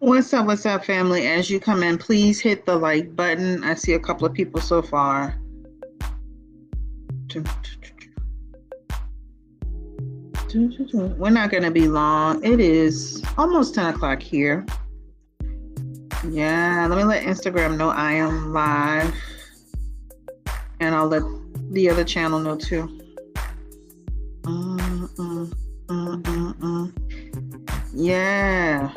What's up, family? As you come in, please hit the like button. I see a couple of people so far. We're not going to be long. It is almost 10 o'clock here. Yeah, let me let Instagram know I am live. And I'll let the other channel know too. Yeah.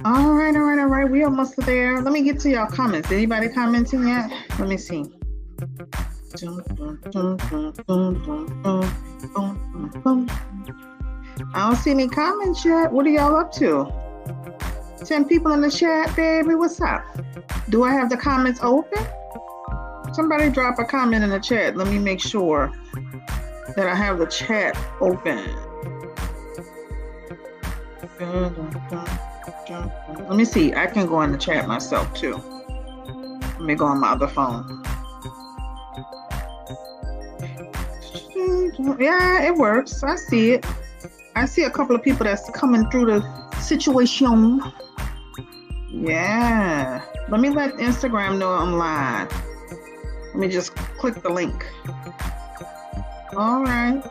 All right. We almost there. Let me get to y'all comments. Anybody commenting yet? Let me see. I don't see any comments yet. What are y'all up to? 10 people in the chat, baby. What's up? Do I have the comments open? Somebody drop a comment in the chat. Let me make sure that I have the chat open. Let me see. I can go in the chat myself too. Let me go on my other phone. Yeah, it works. I see it. I see a couple of people that's coming through the situation. Yeah. Let me let Instagram know I'm live. Let me just click the link. All right.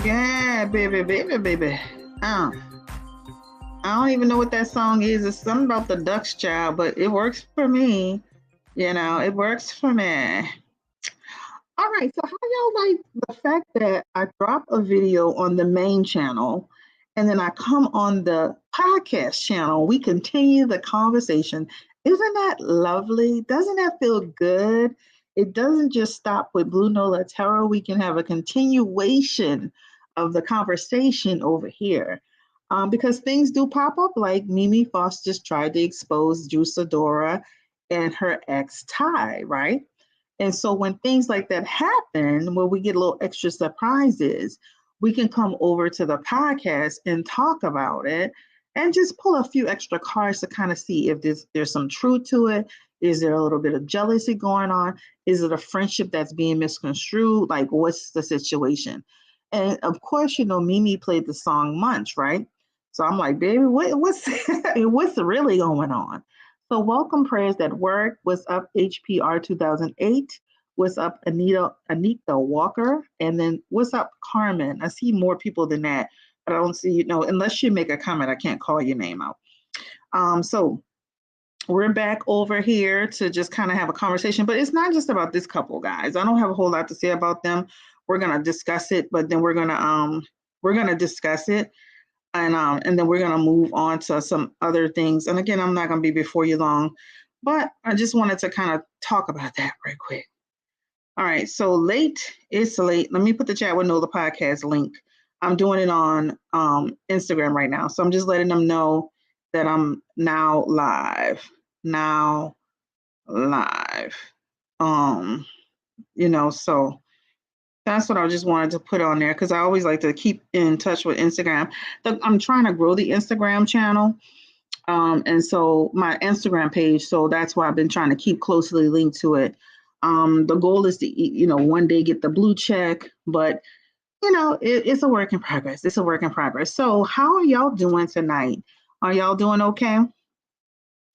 Yeah, baby. I don't even know what that song is. It's something about the Ducks Child, but it works for me. You know, it works for me. All right, so how y'all like the fact that I drop a video on the main channel and then I come on the podcast channel, we continue the conversation. Isn't that lovely? Doesn't that feel good? It doesn't just stop with Blue Nola Tarot. We can have a continuation of the conversation over here. Because things do pop up, like Mimi Foss just tried to expose Sidora and her ex Ty, right? And so when things like that happen, where we get a little extra surprises, we can come over to the podcast and talk about it and just pull a few extra cards to kind of see if there's some truth to it. Is there a little bit of jealousy going on? Is it a friendship that's being misconstrued? Like, what's the situation? And of course, you know, Mimi played the song Munch, right? So I'm like, baby, what's really going on? So welcome prayers that work. What's up, HPR 2008? What's up, Anita Walker? And then what's up, Carmen? I see more people than that, but I don't see, you know, unless you make a comment, I can't call your name out. So we're back over here to just kind of have a conversation, but it's not just about this couple, guys. I don't have a whole lot to say about them. We're gonna discuss it, but then we're gonna discuss it. And then we're going to move on to some other things. And again, I'm not going to be before you long, but I just wanted to kind of talk about that right quick. All right. So it's late. Let me put the chat window, the podcast link. I'm doing it on Instagram right now. So I'm just letting them know that I'm now live. You know, so that's what I just wanted to put on there because I always like to keep in touch with Instagram. I'm trying to grow the Instagram channel. And so my Instagram page, so that's why I've been trying to keep closely linked to it. The goal is to, you know, one day get the blue check, but, you know, it's a work in progress. It's a work in progress. So how are y'all doing tonight? Are y'all doing okay?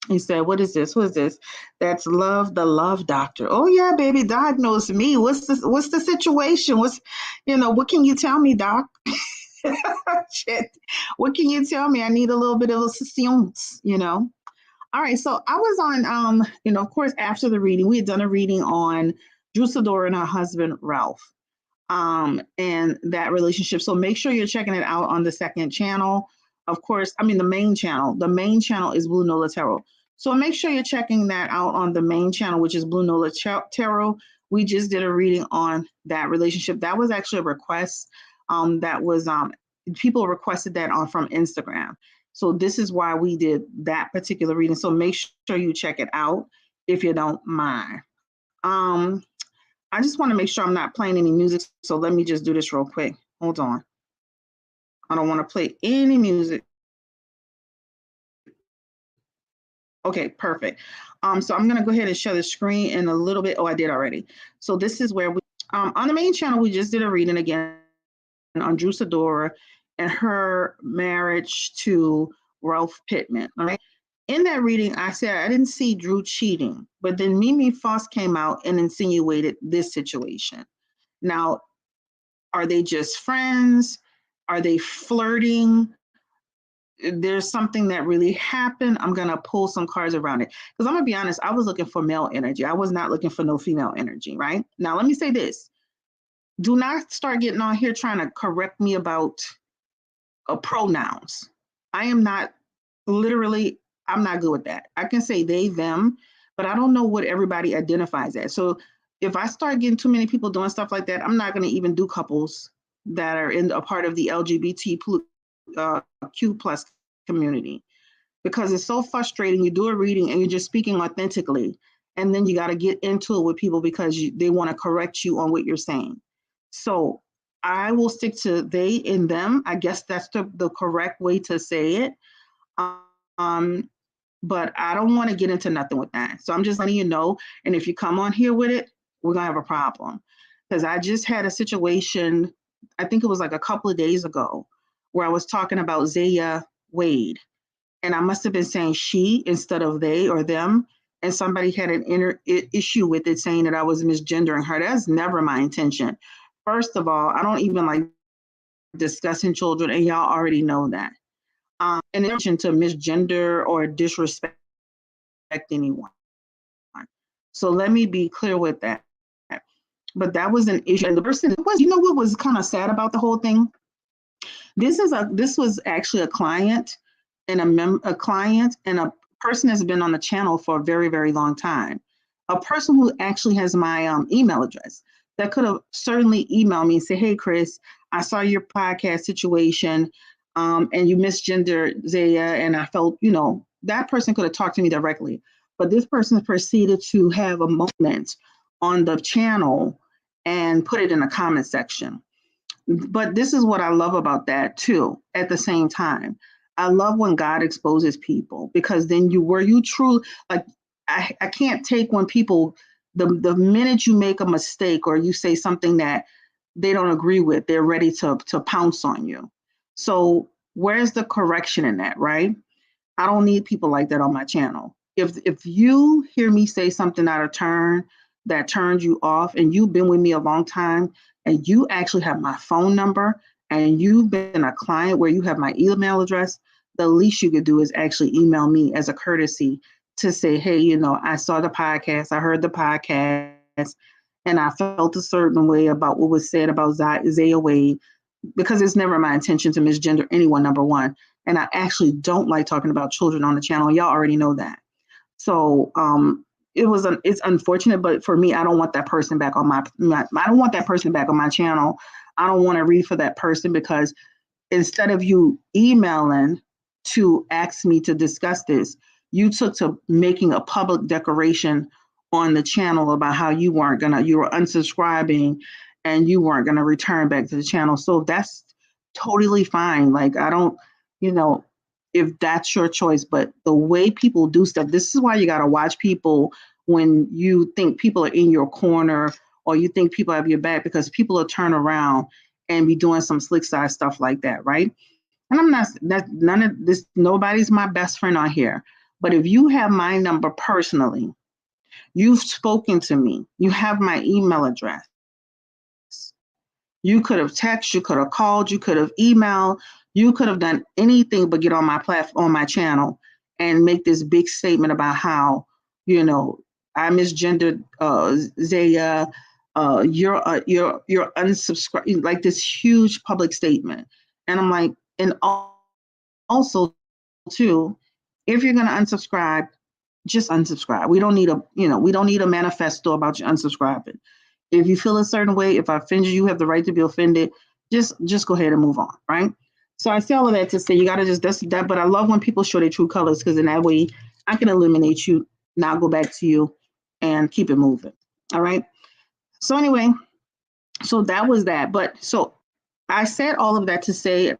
He said, what is this? What is this? That's Love, the Love Doctor. Oh, yeah, baby, diagnose me. What's the situation? What can you tell me, doc? Shit. What can you tell me? I need a little bit of assistance, you know? All right, so I was on, of course, after the reading, we had done a reading on Sidora and her husband, Ralph, and that relationship. So make sure you're checking it out on the second channel. Of course, the main channel. The main channel is Blue Nola Tarot. So make sure you're checking that out on the main channel, which is Blue Nola Tarot. We just did a reading on that relationship. That was actually a request that was people requested that on from Instagram. So this is why we did that particular reading. So make sure you check it out if you don't mind. I just want to make sure I'm not playing any music. So let me just do this real quick. Hold on. I don't want to play any music. Okay, perfect. So I'm going to go ahead and share the screen in a little bit. Oh, I did already. So this is where we, on the main channel, we just did a reading again on Sidora and her marriage to Ralph Pittman. All right. In that reading, I said I didn't see Drew cheating, but then Mimi Foss came out and insinuated this situation. Now, are they just friends? Are they flirting? There's something that really happened. I'm going to pull some cards around it. Because I'm going to be honest, I was looking for male energy. I was not looking for no female energy, right? Now, let me say this. Do not start getting on here trying to correct me about pronouns. I am not literally, I'm not good with that. I can say they, them, but I don't know what everybody identifies as. So if I start getting too many people doing stuff like that, I'm not going to even do couples that are in a part of the LGBTQ plus community, because it's so frustrating. You do a reading and you're just speaking authentically, and then you got to get into it with people because they want to correct you on what you're saying. So I will stick to they and them. I guess that's the correct way to say it. But I don't want to get into nothing with that. So I'm just letting you know. And if you come on here with it, we're going to have a problem. Because I just had a situation, I think it was like a couple of days ago, where I was talking about Zaya Wade. And I must have been saying she instead of they or them. And somebody had an issue with it, saying that I was misgendering her. That's never my intention. First of all, I don't even like discussing children, and y'all already know that. In addition to misgender or disrespect anyone. So let me be clear with that. But that was an issue. And the person was, you know what was kind of sad about the whole thing? This was actually a client and a client and a person that's been on the channel for a very, very long time. A person who actually has my email address that could have certainly emailed me and say, hey, Chris, I saw your podcast situation and you misgendered Zaya. And I felt, that person could have talked to me directly. But this person proceeded to have a moment on the channel and put it in a comment section. But this is what I love about that too. At the same time, I love when God exposes people, because then you truly, like, I can't take when people, the minute you make a mistake or you say something that they don't agree with, they're ready to pounce on you. So where's the correction in that, right? I don't need people like that on my channel. If you hear me say something out of turn that turns you off, and you've been with me a long time, and you actually have my phone number, and you've been a client where you have my email address, the least you could do is actually email me as a courtesy to say, hey, I saw the podcast, I heard the podcast, and I felt a certain way about what was said about Zaya Wade, because it's never my intention to misgender anyone, number one. And I actually don't like talking about children on the channel. Y'all already know that. So it's unfortunate, but for me, I don't want that person back on I don't want that person back on my channel. I don't want to read for that person, because instead of you emailing to ask me to discuss this, you took to making a public declaration on the channel about how you were unsubscribing and you weren't gonna return back to the channel. So that's totally fine. Like, I don't, if that's your choice, but the way people do stuff, this is why you got to watch people when you think people are in your corner or you think people have your back, because people will turn around and be doing some slick side stuff like that, right? And I'm not, none of this, nobody's my best friend on here. But if you have my number personally, you've spoken to me, you have my email address, you could have texted, you could have called, you could have emailed, you could have done anything but get on my platform, on my channel, and make this big statement about how, I misgendered Zaya, you're unsubscribed, like this huge public statement. And I'm like, and also too, if you're gonna unsubscribe, just unsubscribe. We don't need a manifesto about you unsubscribing. If you feel a certain way, if I offend you, you have the right to be offended. Just go ahead and move on, right? So I say all of that to say you gotta just that's that. But I love when people show their true colors because in that way I can eliminate you, now go back to you, and keep it moving. All right. So anyway, so that was that. But so I said all of that to say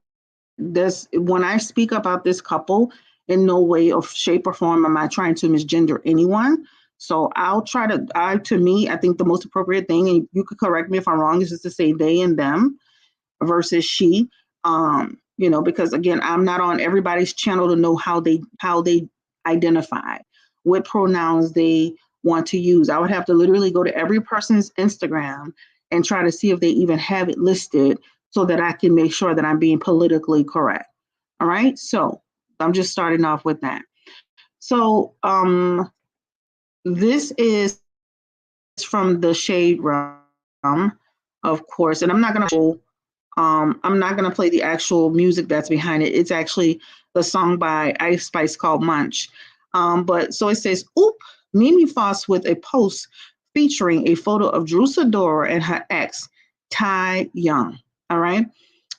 this when I speak about this couple, in no way or shape or form am I trying to misgender anyone. So I'll try to I to me, I think the most appropriate thing, and you could correct me if I'm wrong, is just to say they and them versus she. Because again, I'm not on everybody's channel to know how they identify, what pronouns they want to use. I would have to literally go to every person's Instagram and try to see if they even have it listed so that I can make sure that I'm being politically correct. All right. So I'm just starting off with that. So this is from the Shade Realm, of course, and I'm not gonna play the actual music that's behind it. It's actually the song by Ice Spice called Munch. But so it says, "Oop, Mimi Foss with a post featuring a photo of Drew Sidora and her ex, Ty Young." All right,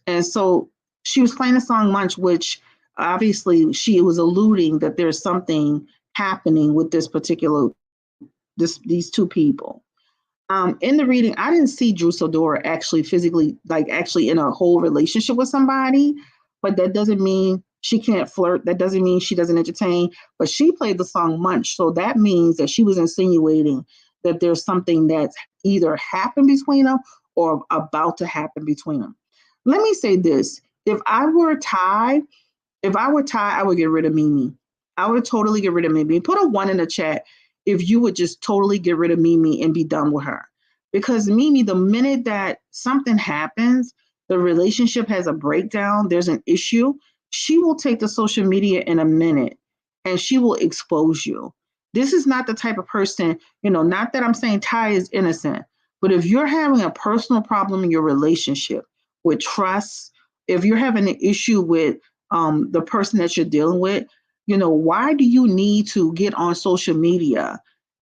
and so she was playing the song Munch, which obviously she was alluding that there's something happening with these two people. In the reading, I didn't see Drew Sidora actually physically, like actually in a whole relationship with somebody, but that doesn't mean she can't flirt. That doesn't mean she doesn't entertain. But she played the song Munch, so that means that she was insinuating that there's something that's either happened between them or about to happen between them. Let me say this: if I were Ty, I would get rid of Mimi. I would totally get rid of Mimi. Put a one in the chat if you would just totally get rid of Mimi and be done with her. Because Mimi, the minute that something happens, the relationship has a breakdown, there's an issue, she will take to social media in a minute and she will expose you. This is not the type of person, not that I'm saying Ty is innocent, but if you're having a personal problem in your relationship with trust, if you're having an issue with the person that you're dealing with, why do you need to get on social media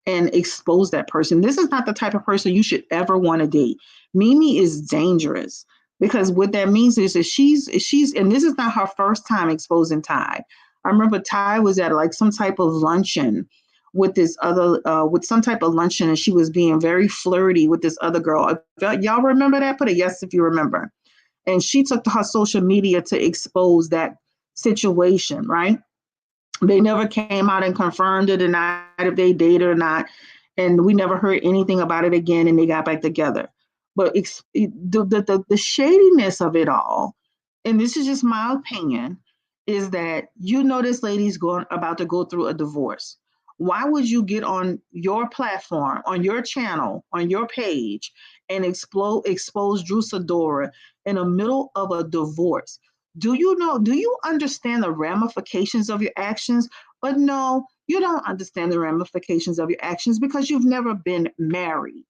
and expose that person? This is not the type of person you should ever want to date. Mimi is dangerous because what that means is that she's and this is not her first time exposing Ty. I remember Ty was at like some type of luncheon with some type of luncheon, and she was being very flirty with this other girl. Y'all remember that? Put a yes if you remember. And she took to her social media to expose that situation, right? They never came out and confirmed or denied if they dated or not. And we never heard anything about it again, and they got back together. But the shadiness of it all, and this is just my opinion, is that this lady's about to go through a divorce. Why would you get on your platform, on your channel, on your page, and expose Drew Sidora in the middle of a divorce? Do you understand the ramifications of your actions? But no, you don't understand the ramifications of your actions because you've never been married.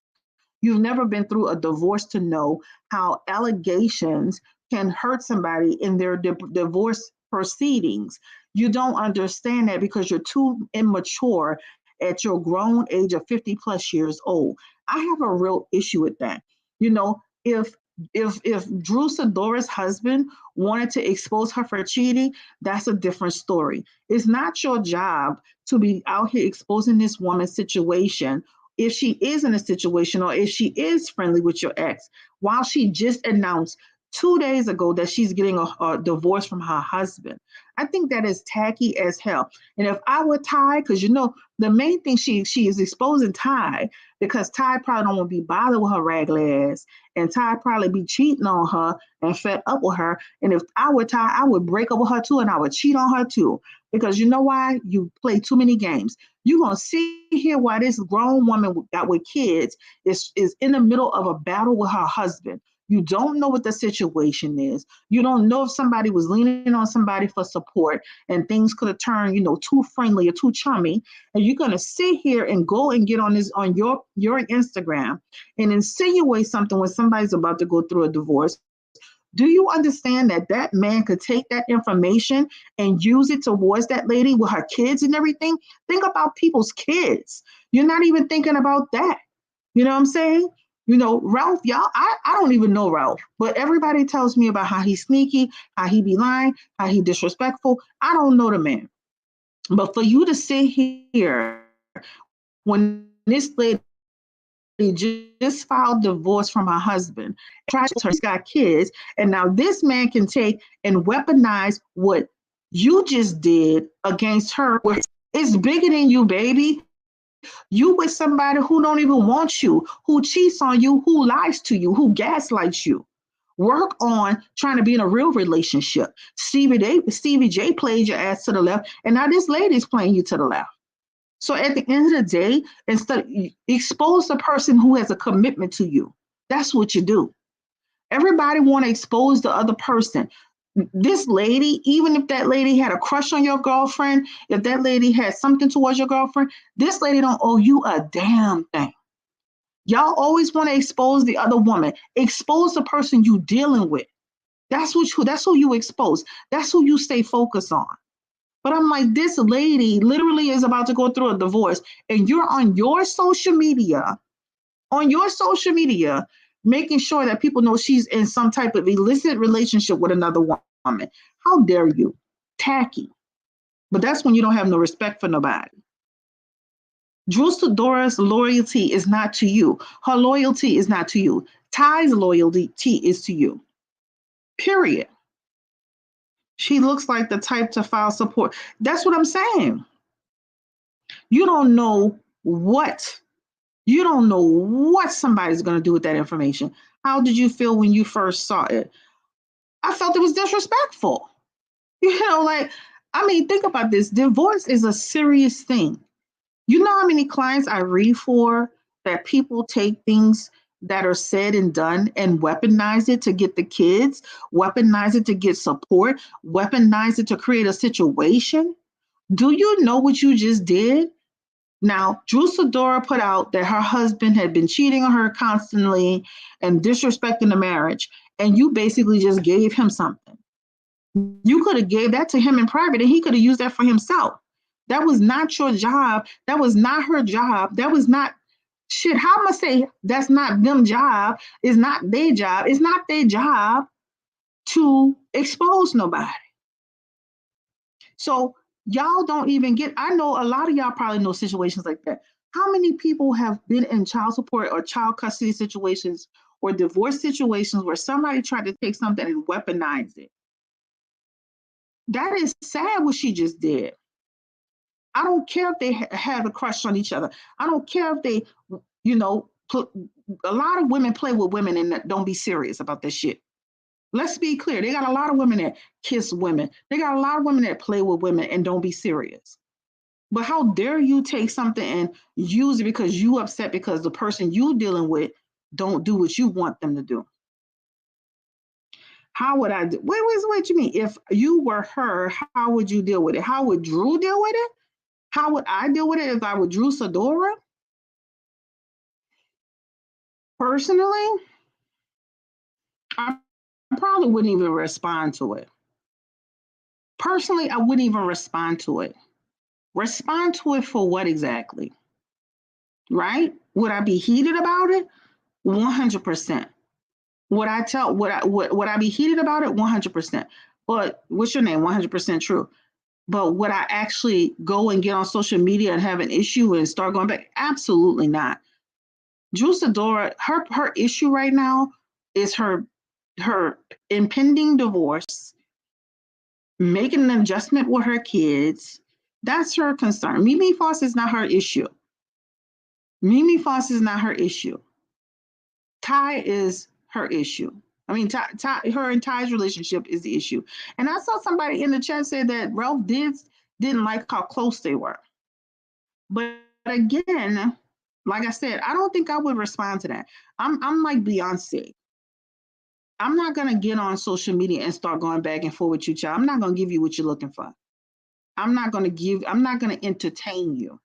You've never been through a divorce to know how allegations can hurt somebody in their divorce proceedings. You don't understand that because you're too immature at your grown age of 50 plus years old. I have a real issue with that. If Drew Sidora's husband wanted to expose her for cheating, that's a different story. It's not your job to be out here exposing this woman's situation if she is in a situation or if she is friendly with your ex, while she just announced 2 days ago that she's getting a divorce from her husband. I think that is tacky as hell. And if I were Ty, because the main thing she is exposing Ty, because Ty probably don't want to be bothered with her ragged ass, and Ty probably be cheating on her and fed up with her. And if I were Ty, I would break up with her too, and I would cheat on her too. Because you know why? You play too many games. You're going to sit here while this grown woman got with kids is in the middle of a battle with her husband. You don't know what the situation is. You don't know if somebody was leaning on somebody for support and things could have turned, too friendly or too chummy. And you're going to sit here and go and get on your Instagram and insinuate something when somebody's about to go through a divorce. Do you understand that that man could take that information and use it towards that lady with her kids and everything? Think about people's kids. You're not even thinking about that. You know what I'm saying? Ralph, y'all, I don't even know Ralph, but everybody tells me about how he's sneaky, how he be lying, how he disrespectful. I don't know the man. But for you to sit here when this lady just filed divorce from her husband, tried to her, she's got kids, and now this man can take and weaponize what you just did against her. It's bigger than you, baby. You with somebody who don't even want you, who cheats on you, who lies to you, who gaslights you. Work on trying to be in a real relationship. Stevie J played your ass to the left, and now this lady's playing you to the left. So at the end of the day, instead expose the person who has a commitment to you. That's what you do. Everybody want to expose the other person. This lady, even if that lady had a crush on your girlfriend, if that lady had something towards your girlfriend, this lady don't owe you a damn thing. Y'all always want to expose the other woman. Expose the person you dealing with. That's who you expose. That's who you stay focused on. But I'm like, this lady literally is about to go through a divorce, and you're on your social media, making sure that people know she's in some type of illicit relationship with another woman. How dare you? Tacky. But that's when you don't have no respect for nobody. Drew Sidora's loyalty is not to you. Her loyalty is not to you. Ty's loyalty is to you. Period. She looks like the type to file support. That's what I'm saying. You don't know what you don't know what somebody's going to do with that information. How did you feel when you first saw it? I felt it was disrespectful. Like, I mean, think about this. Divorce is a serious thing. You know how many clients I read for that people take things that are said and done and weaponize it to get the kids, weaponize it to get support, weaponize it to create a situation? Do you know what you just did? Now, Drew Sidora put out that her husband had been cheating on her constantly and disrespecting the marriage, and you basically just gave him something. You could have gave that to him in private, and he could have used that for himself. That was not your job. That was not her job. That was not shit. How am I say that's not them job? It's not their job. It's not their job to expose nobody. So y'all don't even get, I know a lot of y'all probably know situations like that. How many people have been in child support or child custody situations or divorce situations where somebody tried to take something and weaponize it? That is sad what she just did. I don't care if they have a crush on each other. I don't care if they, a lot of women play with women and don't be serious about this shit. Let's be clear. They got a lot of women that kiss women. They got a lot of women that play with women and don't be serious. But how dare you take something and use it because you upset because the person you dealing with don't do what you want them to do? How would I do? What you mean? If you were her, how would you deal with it? How would Drew deal with it? How would I deal with it if I were Drew Sidora? Personally, I probably wouldn't even respond to it. Personally, I wouldn't even respond to it. Respond to it for what exactly? Right? Would I be heated about it? 100%. Would I be heated about it? 100%. But what's your name? 100% true. But would I actually go and get on social media and have an issue and start going back? Absolutely not. Drew Sidora, her issue right now is her impending divorce, making an adjustment with her kids. That's her concern. Mimi Foss is not her issue. Mimi Foss is not her issue. Ty is her issue. I mean, her and Ty's relationship is the issue. And I saw somebody in the chat say that Ralph didn't like how close they were. But again, like I said, I don't think I would respond to that. I'm like Beyonce. I'm not gonna get on social media and start going back and forth with you, child. I'm not gonna give you what you're looking for. I'm not gonna entertain you.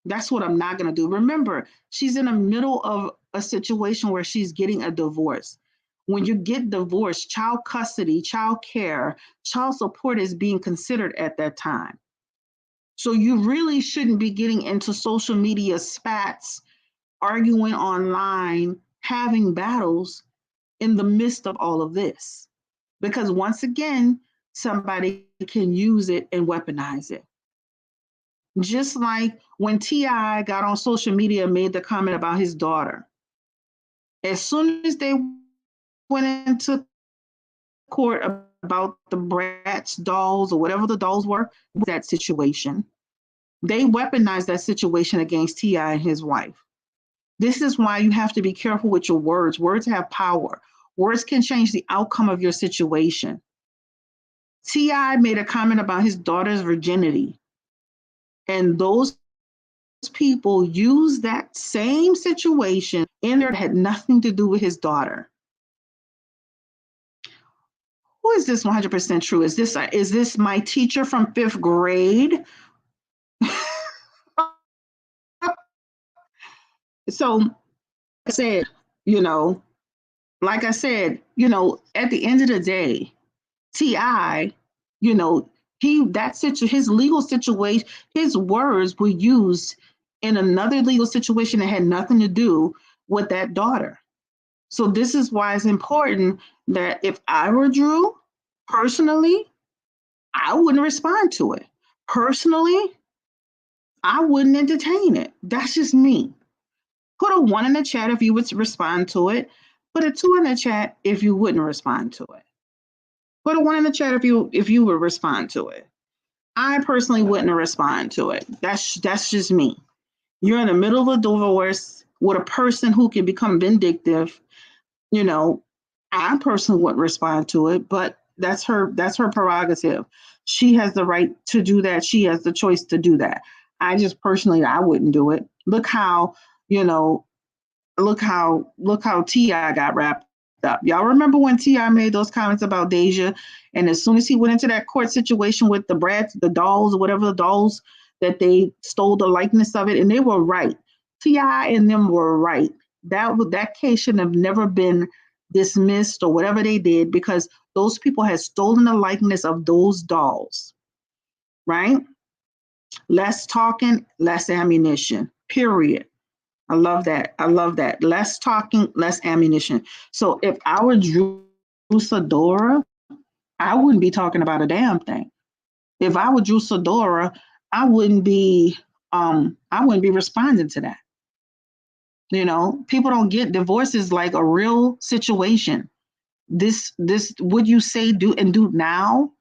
That's what I'm not gonna do. Remember, she's in the middle of a situation where she's getting a divorce. When you get divorced, child custody, child care, child support is being considered at that time. So you really shouldn't be getting into social media spats, arguing online, having battles in the midst of all of this. Because once again, somebody can use it and weaponize it. Just like when T.I. got on social media and made the comment about his daughter. As soon as they went into court about the Bratz dolls or whatever the dolls were, that situation, they weaponized that situation against T.I. and his wife. This is why you have to be careful with your words. Words have power. Words can change the outcome of your situation. T.I. made a comment about his daughter's virginity, and those people used that same situation in there that had nothing to do with his daughter. Who is this 100% true? Is this my teacher from 5th grade? So I said, like I said, at the end of the day, T.I., his legal situation, his words were used in another legal situation that had nothing to do with that daughter. So this is why it's important that if I were Drew, personally, I wouldn't respond to it. Personally, I wouldn't entertain it. That's just me. Put a 1 in the chat if you would respond to it. Put a 2 in the chat if you wouldn't respond to it. Put a 1 in the chat if you would respond to it. I personally wouldn't respond to it. That's just me. You're in the middle of a divorce with a person who can become vindictive. I personally wouldn't respond to it, but that's her prerogative. She has the right to do that. She has the choice to do that. I just personally, I wouldn't do it. Look how T.I. got wrapped up. Y'all remember when T.I. made those comments about Deja, and as soon as he went into that court situation with the Bratz, the dolls, or whatever the dolls, that they stole the likeness of it, and they were right. T.I. and them were right. That case should have never been dismissed or whatever they did, because those people had stolen the likeness of those dolls, right? Less talking, less ammunition, period. I love that. Less talking, less ammunition. So if I were Drew Sidora, I wouldn't be talking about a damn thing. If I were Drew Sidora, I wouldn't be responding to that. People don't get divorces like a real situation. This what you say, do, and do now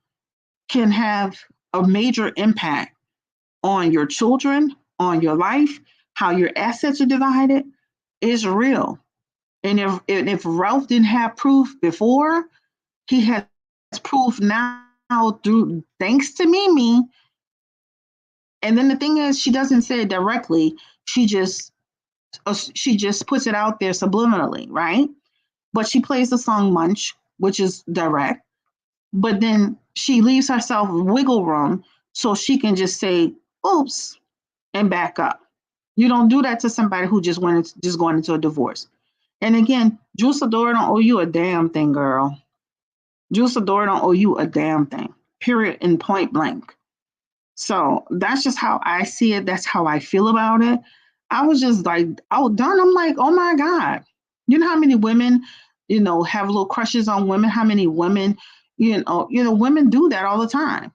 can have a major impact on your children, on your life, how your assets are divided. Is real. And if Ralph didn't have proof before, he has proof now through thanks to Mimi. And then the thing is, she doesn't say it directly. She just puts it out there subliminally, right? But she plays the song Munch, which is direct. But then she leaves herself wiggle room so she can just say, oops, and back up. You don't do that to somebody who just going into a divorce. And again, Drew Sidora don't owe you a damn thing, girl. Drew Sidora don't owe you a damn thing, period, in point blank. So that's just how I see it. That's how I feel about it. I was just like, done. I'm like, oh my God. You know how many women, have little crushes on women? How many women, women do that all the time.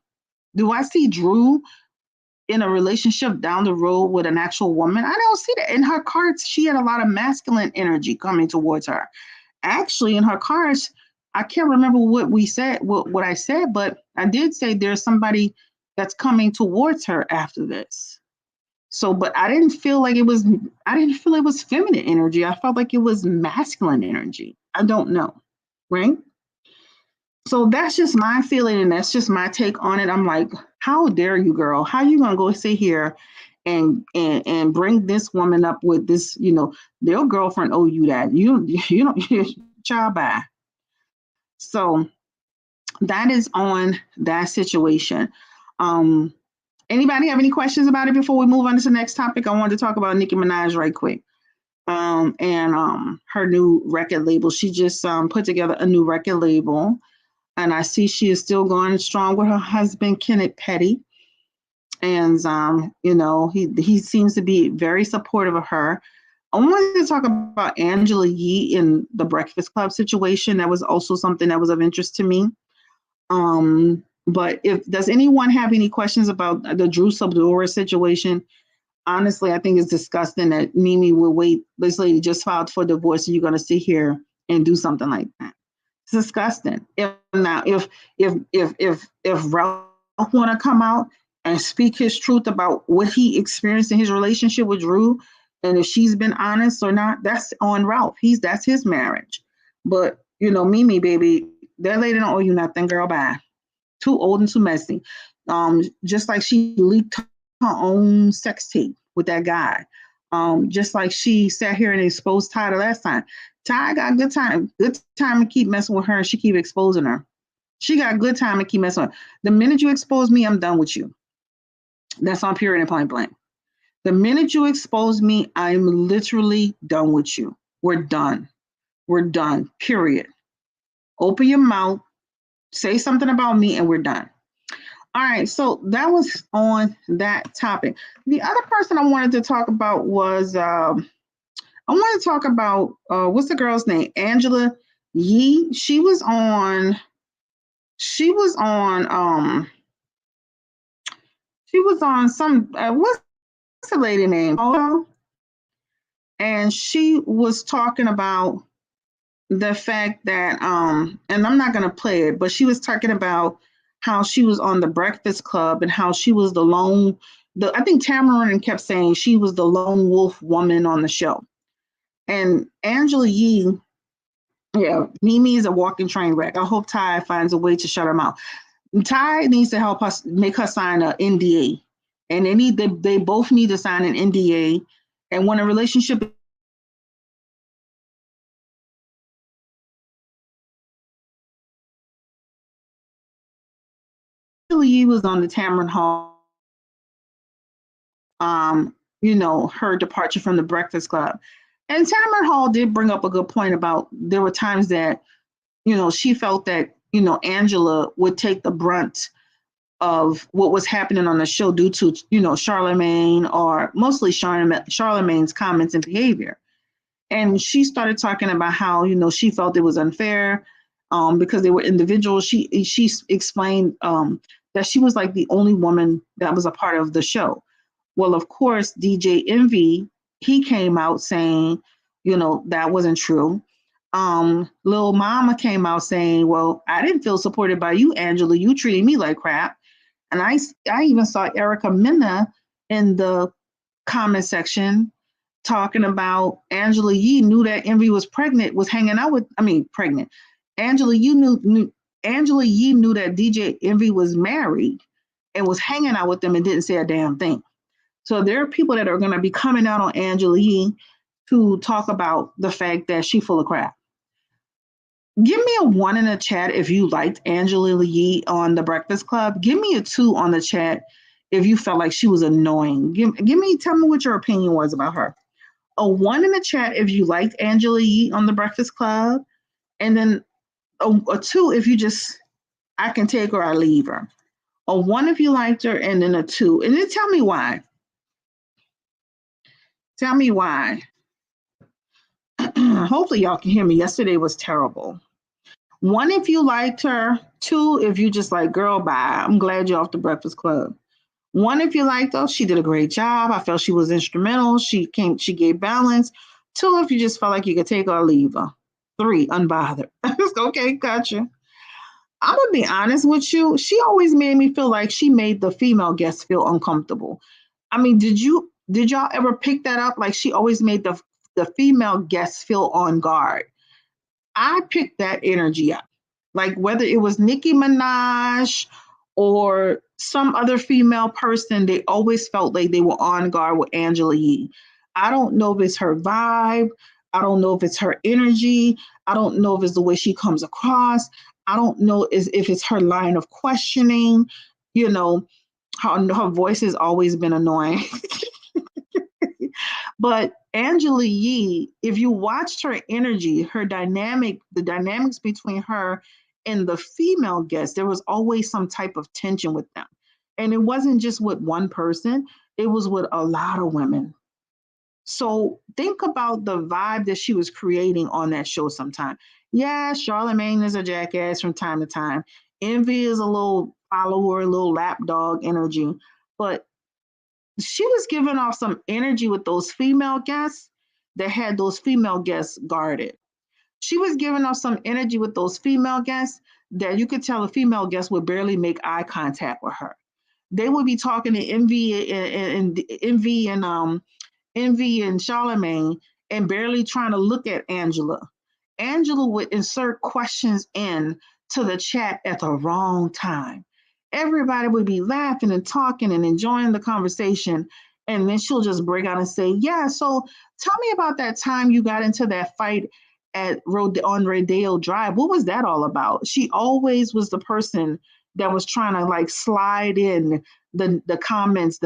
Do I see Drew in a relationship down the road with an actual woman? I don't see that. In her cards, she had a lot of masculine energy coming towards her. Actually, in her cards, I can't remember what we said, what I said, but I did say there's somebody that's coming towards her after this. So, but I didn't feel it was feminine energy. I felt like it was masculine energy. I don't know, right? So that's just my feeling, and that's just my take on it. I'm like, how dare you, girl? How you gonna go sit here and bring this woman up with this? Their girlfriend owe you that. You don't, child, bye. So that is on that situation. Anybody have any questions about it before we move on to the next topic? I wanted to talk about Nicki Minaj right quick. And her new record label. She just put together a new record label. And I see she is still going strong with her husband, Kenneth Petty. And, he seems to be very supportive of her. I wanted to talk about Angela Yee in the Breakfast Club situation. That was also something that was of interest to me. But if does anyone have any questions about the Drew Sidora situation? Honestly, I think it's disgusting that Mimi will wait. This lady just filed for divorce, and you're going to sit here and do something like that. It's disgusting. If Ralph want to come out and speak his truth about what he experienced in his relationship with Drew, and if she's been honest or not, that's on Ralph. That's his marriage. But Mimi, baby, that lady don't owe you nothing, girl. Bye. Too old and too messy. Just like she leaked her own sex tape with that guy. Just like she sat here and exposed Ty the last time. Ty got good time to keep messing with her, and she keep exposing her. She got good time to keep messing with her. The minute you expose me, I'm done with you. That's on period and point blank. The minute you expose me, I'm literally done with you. We're done. We're done. Period. Open your mouth, say something about me, and we're done. All right, so that was on that topic. The other person I wanted to talk about was I want to talk about what's the girl's name? Angela Yee. She was on some what's the lady name? And she was talking about the fact that and I'm not gonna play it, but she was talking about how she was on the Breakfast Club and how she was I think Tamarin kept saying she was the lone wolf woman on the show. And Angela Yee, yeah, Mimi is a walking train wreck. I hope Ty finds a way to shut her mouth. Ty needs to help us make her sign an NDA. And they both need to sign an NDA. And when a relationship Yee was on the Tamron Hall her departure from the Breakfast Club. And Tamron Hall did bring up a good point about there were times that, she felt that, Angela would take the brunt of what was happening on the show due to, Charlemagne or mostly Charlemagne's comments and behavior. And she started talking about how, she felt it was unfair because they were individuals. She explained that she was like the only woman that was a part of the show. Well, of course, DJ Envy, he came out saying, that wasn't true. Lil Mama came out saying, well, I didn't feel supported by you, Angela. You treated me like crap. And I even saw Erica Mena in the comment section talking about Angela Yee knew that Envy was pregnant, was hanging out with, pregnant. Angela Yee knew that DJ Envy was married and was hanging out with them and didn't say a damn thing. So there are people that are going to be coming out on Angela Yee to talk about the fact that she's full of crap. Give me a 1 in the chat if you liked Angela Yee on The Breakfast Club. Give me a 2 on the chat if you felt like she was annoying. Tell me what your opinion was about her. A 1 in the chat if you liked Angela Yee on The Breakfast Club, and then a 2 if you just, I can take her or I leave her. A 1 if you liked her, and then a 2. And then tell me why. Tell me why. Hopefully y'all can hear me. Yesterday was terrible. 1 if you liked her. 2 if you just like, girl, bye. I'm glad you're off the Breakfast Club. 1 if you liked her. She did a great job. I felt she was instrumental. She gave balance. 2 if you just felt like you could take her or leave her. 3 unbothered. Okay, gotcha. I'm gonna be honest with you. She always made me feel like she made the female guests feel uncomfortable. Did y'all ever pick that up? Like she always made the female guests feel on guard. I picked that energy up. Like whether it was Nicki Minaj or some other female person, they always felt like they were on guard with Angela Yee. I don't know if it's her vibe. I don't know if it's her energy. I don't know if it's the way she comes across. I don't know if it's her line of questioning. Her voice has always been annoying. But Angela Yee, if you watched her energy, the dynamics between her and the female guests, there was always some type of tension with them. And it wasn't just with one person, it was with a lot of women. So think about the vibe that she was creating on that show sometime. Yeah, Charlemagne is a jackass from time to time. Envy is a little follower, a little lapdog energy. But she was giving off some energy with those female guests that had those female guests guarded. She was giving off some energy with those female guests that you could tell the female guests would barely make eye contact with her. They would be talking to Envy and Charlemagne and barely trying to look at Angela. Angela would insert questions in to the chat at the wrong time. Everybody would be laughing and talking and enjoying the conversation. And then she'll just break out and say, yeah, so tell me about that time you got into that fight on Rodeo Drive. What was that all about? She always was the person that was trying to like slide in the comments,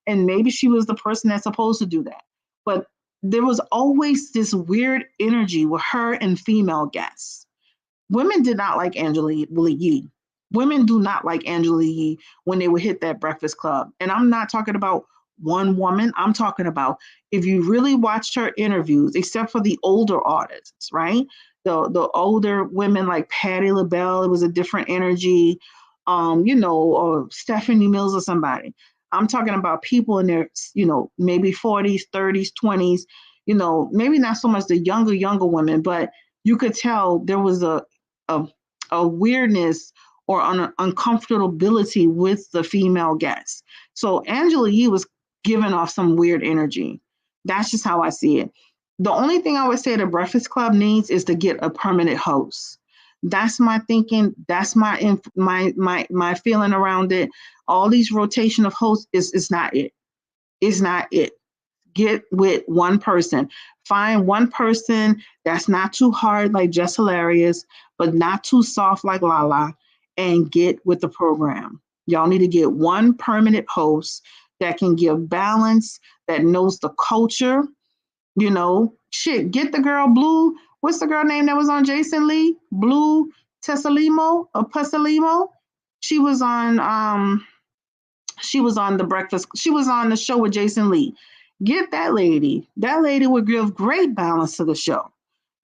and maybe she was the person that's supposed to do that. But there was always this weird energy with her and female guests. Women did not like Angela Yee. Women do not like Angela Yee when they would hit that Breakfast Club. And I'm not talking about one woman. I'm talking about if you really watched her interviews, except for the older artists, right? The older women like Patti LaBelle, it was a different energy, or Stephanie Mills or somebody. I'm talking about people in their, maybe 40s, 30s, 20s, maybe not so much the younger women, but you could tell there was a weirdness or an uncomfortability with the female guests. So Angela Yee was giving off some weird energy. That's just how I see it. The only thing I would say the Breakfast Club needs is to get a permanent host. That's my thinking. That's my feeling around it. All these rotation of hosts is not it. It's not it. Get with one person. Find one person that's not too hard like Jess Hilarious, but not too soft like Lala, and get with the program. Y'all need to get one permanent host that can give balance, that knows the culture. Get the girl Blue. What's the girl name that was on Jason Lee? Blue Tessalimo or Pesalimo. She was on the breakfast. She was on the show with Jason Lee. Get that lady. That lady would give great balance to the show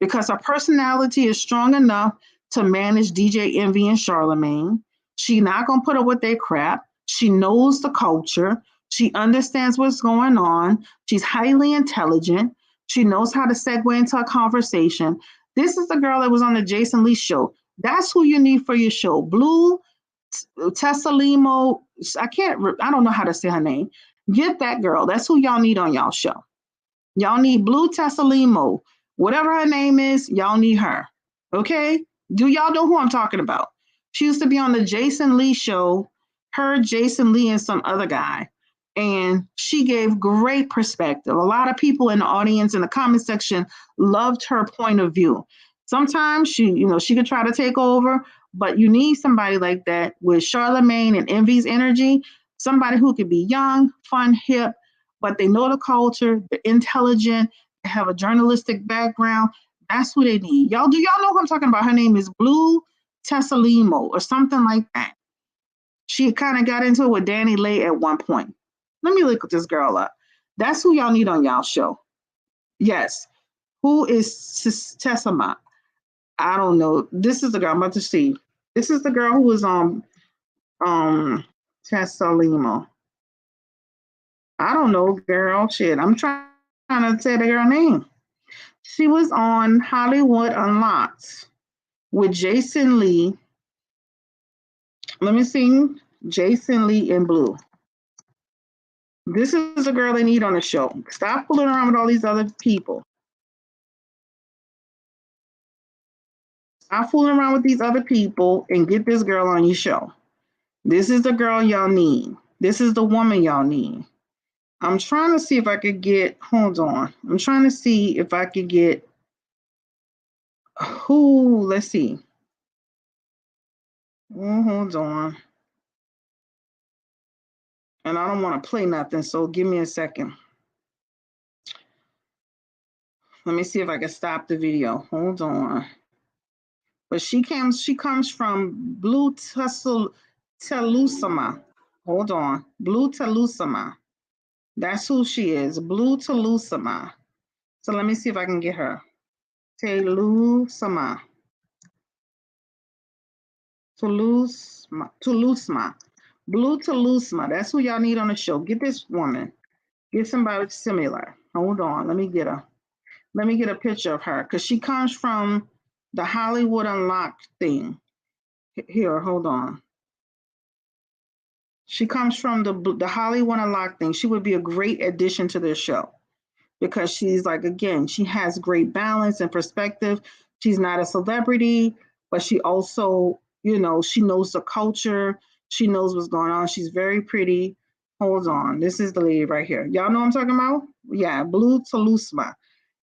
because her personality is strong enough to manage DJ Envy and Charlemagne. She's not going to put up with their crap. She knows the culture. She understands what's going on. She's highly intelligent. She knows how to segue into a conversation. This is the girl that was on the Jason Lee show. That's who you need for your show. Blue Tessalimo, I don't know how to say her name. Get that girl. That's who y'all need on y'all show. Y'all need Blue Tessalimo. Whatever her name is, y'all need her. Okay? Do y'all know who I'm talking about? She used to be on the Jason Lee show, her, Jason Lee, and some other guy. And she gave great perspective. A lot of people in the audience in the comment section loved her point of view. Sometimes she could try to take over, but you need somebody like that with Charlemagne and Envy's energy, somebody who could be young, fun, hip, but they know the culture, they're intelligent, they have a journalistic background. That's who they need. Do y'all know who I'm talking about? Her name is Blue Tessalimo or something like that. She kind of got into it with Danny Lay at one point. Let me look this girl up. That's who y'all need on y'all show. Yes. Who is Tessama? I don't know. This is the girl I'm about to see. This is the girl who was on Tessalimo. I don't know, girl. Shit. I'm trying to say the girl name. She was on Hollywood Unlocked with Jason Lee. Let me see. Jason Lee in Blue. This is the girl they need on the show. Stop fooling around with all these other people. Stop fooling around with these other people and get this girl on your show. This is the girl y'all need. This is the woman y'all need. I'm trying to see if I could get, hold on. I'm trying to see if I could get let's see. Hold on. And I don't want to play nothing, so give me a second. Let me see if I can stop the video. Hold on. But she comes from Blue Telusama. Hold on. Blue Telusama. That's who she is. Blue Telusama. So let me see if I can get her. Telusama. Telusma. Blue Telusma. That's who y'all need on the show. Get this woman. Get somebody similar. Hold on. Let me get a picture of her because she comes from the Hollywood Unlocked thing. Here, hold on. She comes from the Hollywood Unlocked thing. She would be a great addition to this show because she's like, again, she has great balance and perspective. She's not a celebrity, but she also, she knows the culture. She knows what's going on. She's very pretty. Hold on. This is the lady right here. Y'all know what I'm talking about? Yeah, Blue Telusma.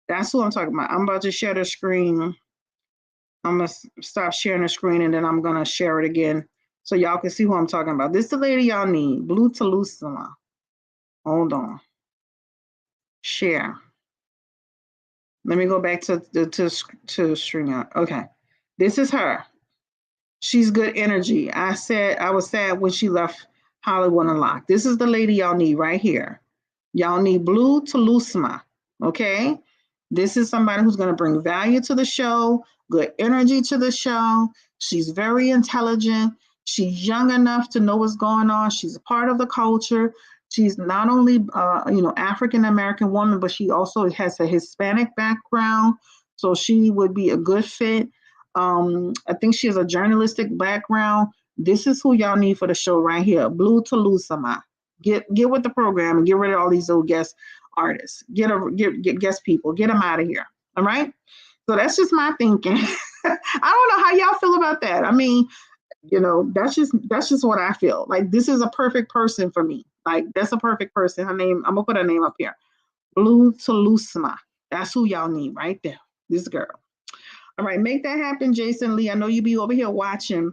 That's who I'm talking about. I'm about to share the screen. I'm going to stop sharing the screen and then I'm going to share it again so y'all can see who I'm talking about. This is the lady y'all need. Blue Telusma. Hold on. Share. Let me go back to string. Okay. This is her. She's good energy. I was sad when she left Hollywood Unlocked. This is the lady y'all need right here. Y'all need Blue Telusma. Okay? This is somebody who's going to bring value to the show, good energy to the show. She's very intelligent. She's young enough to know what's going on. She's a part of the culture. She's not only, African American woman, but she also has a Hispanic background. So she would be a good fit. I think she has a journalistic background. This is who y'all need for the show right here. Blue Telusama. Get with the program and get rid of all these little guest artists. Get guest people. Get them out of here. All right. So that's just my thinking. I don't know how y'all feel about that. I mean, that's just what I feel. Like this is a perfect person for me. Like that's a perfect person. Her name. I'm gonna put her name up here. Blue Telusama. That's who y'all need right there. This girl. All right, make that happen, Jason Lee. I know you be over here watching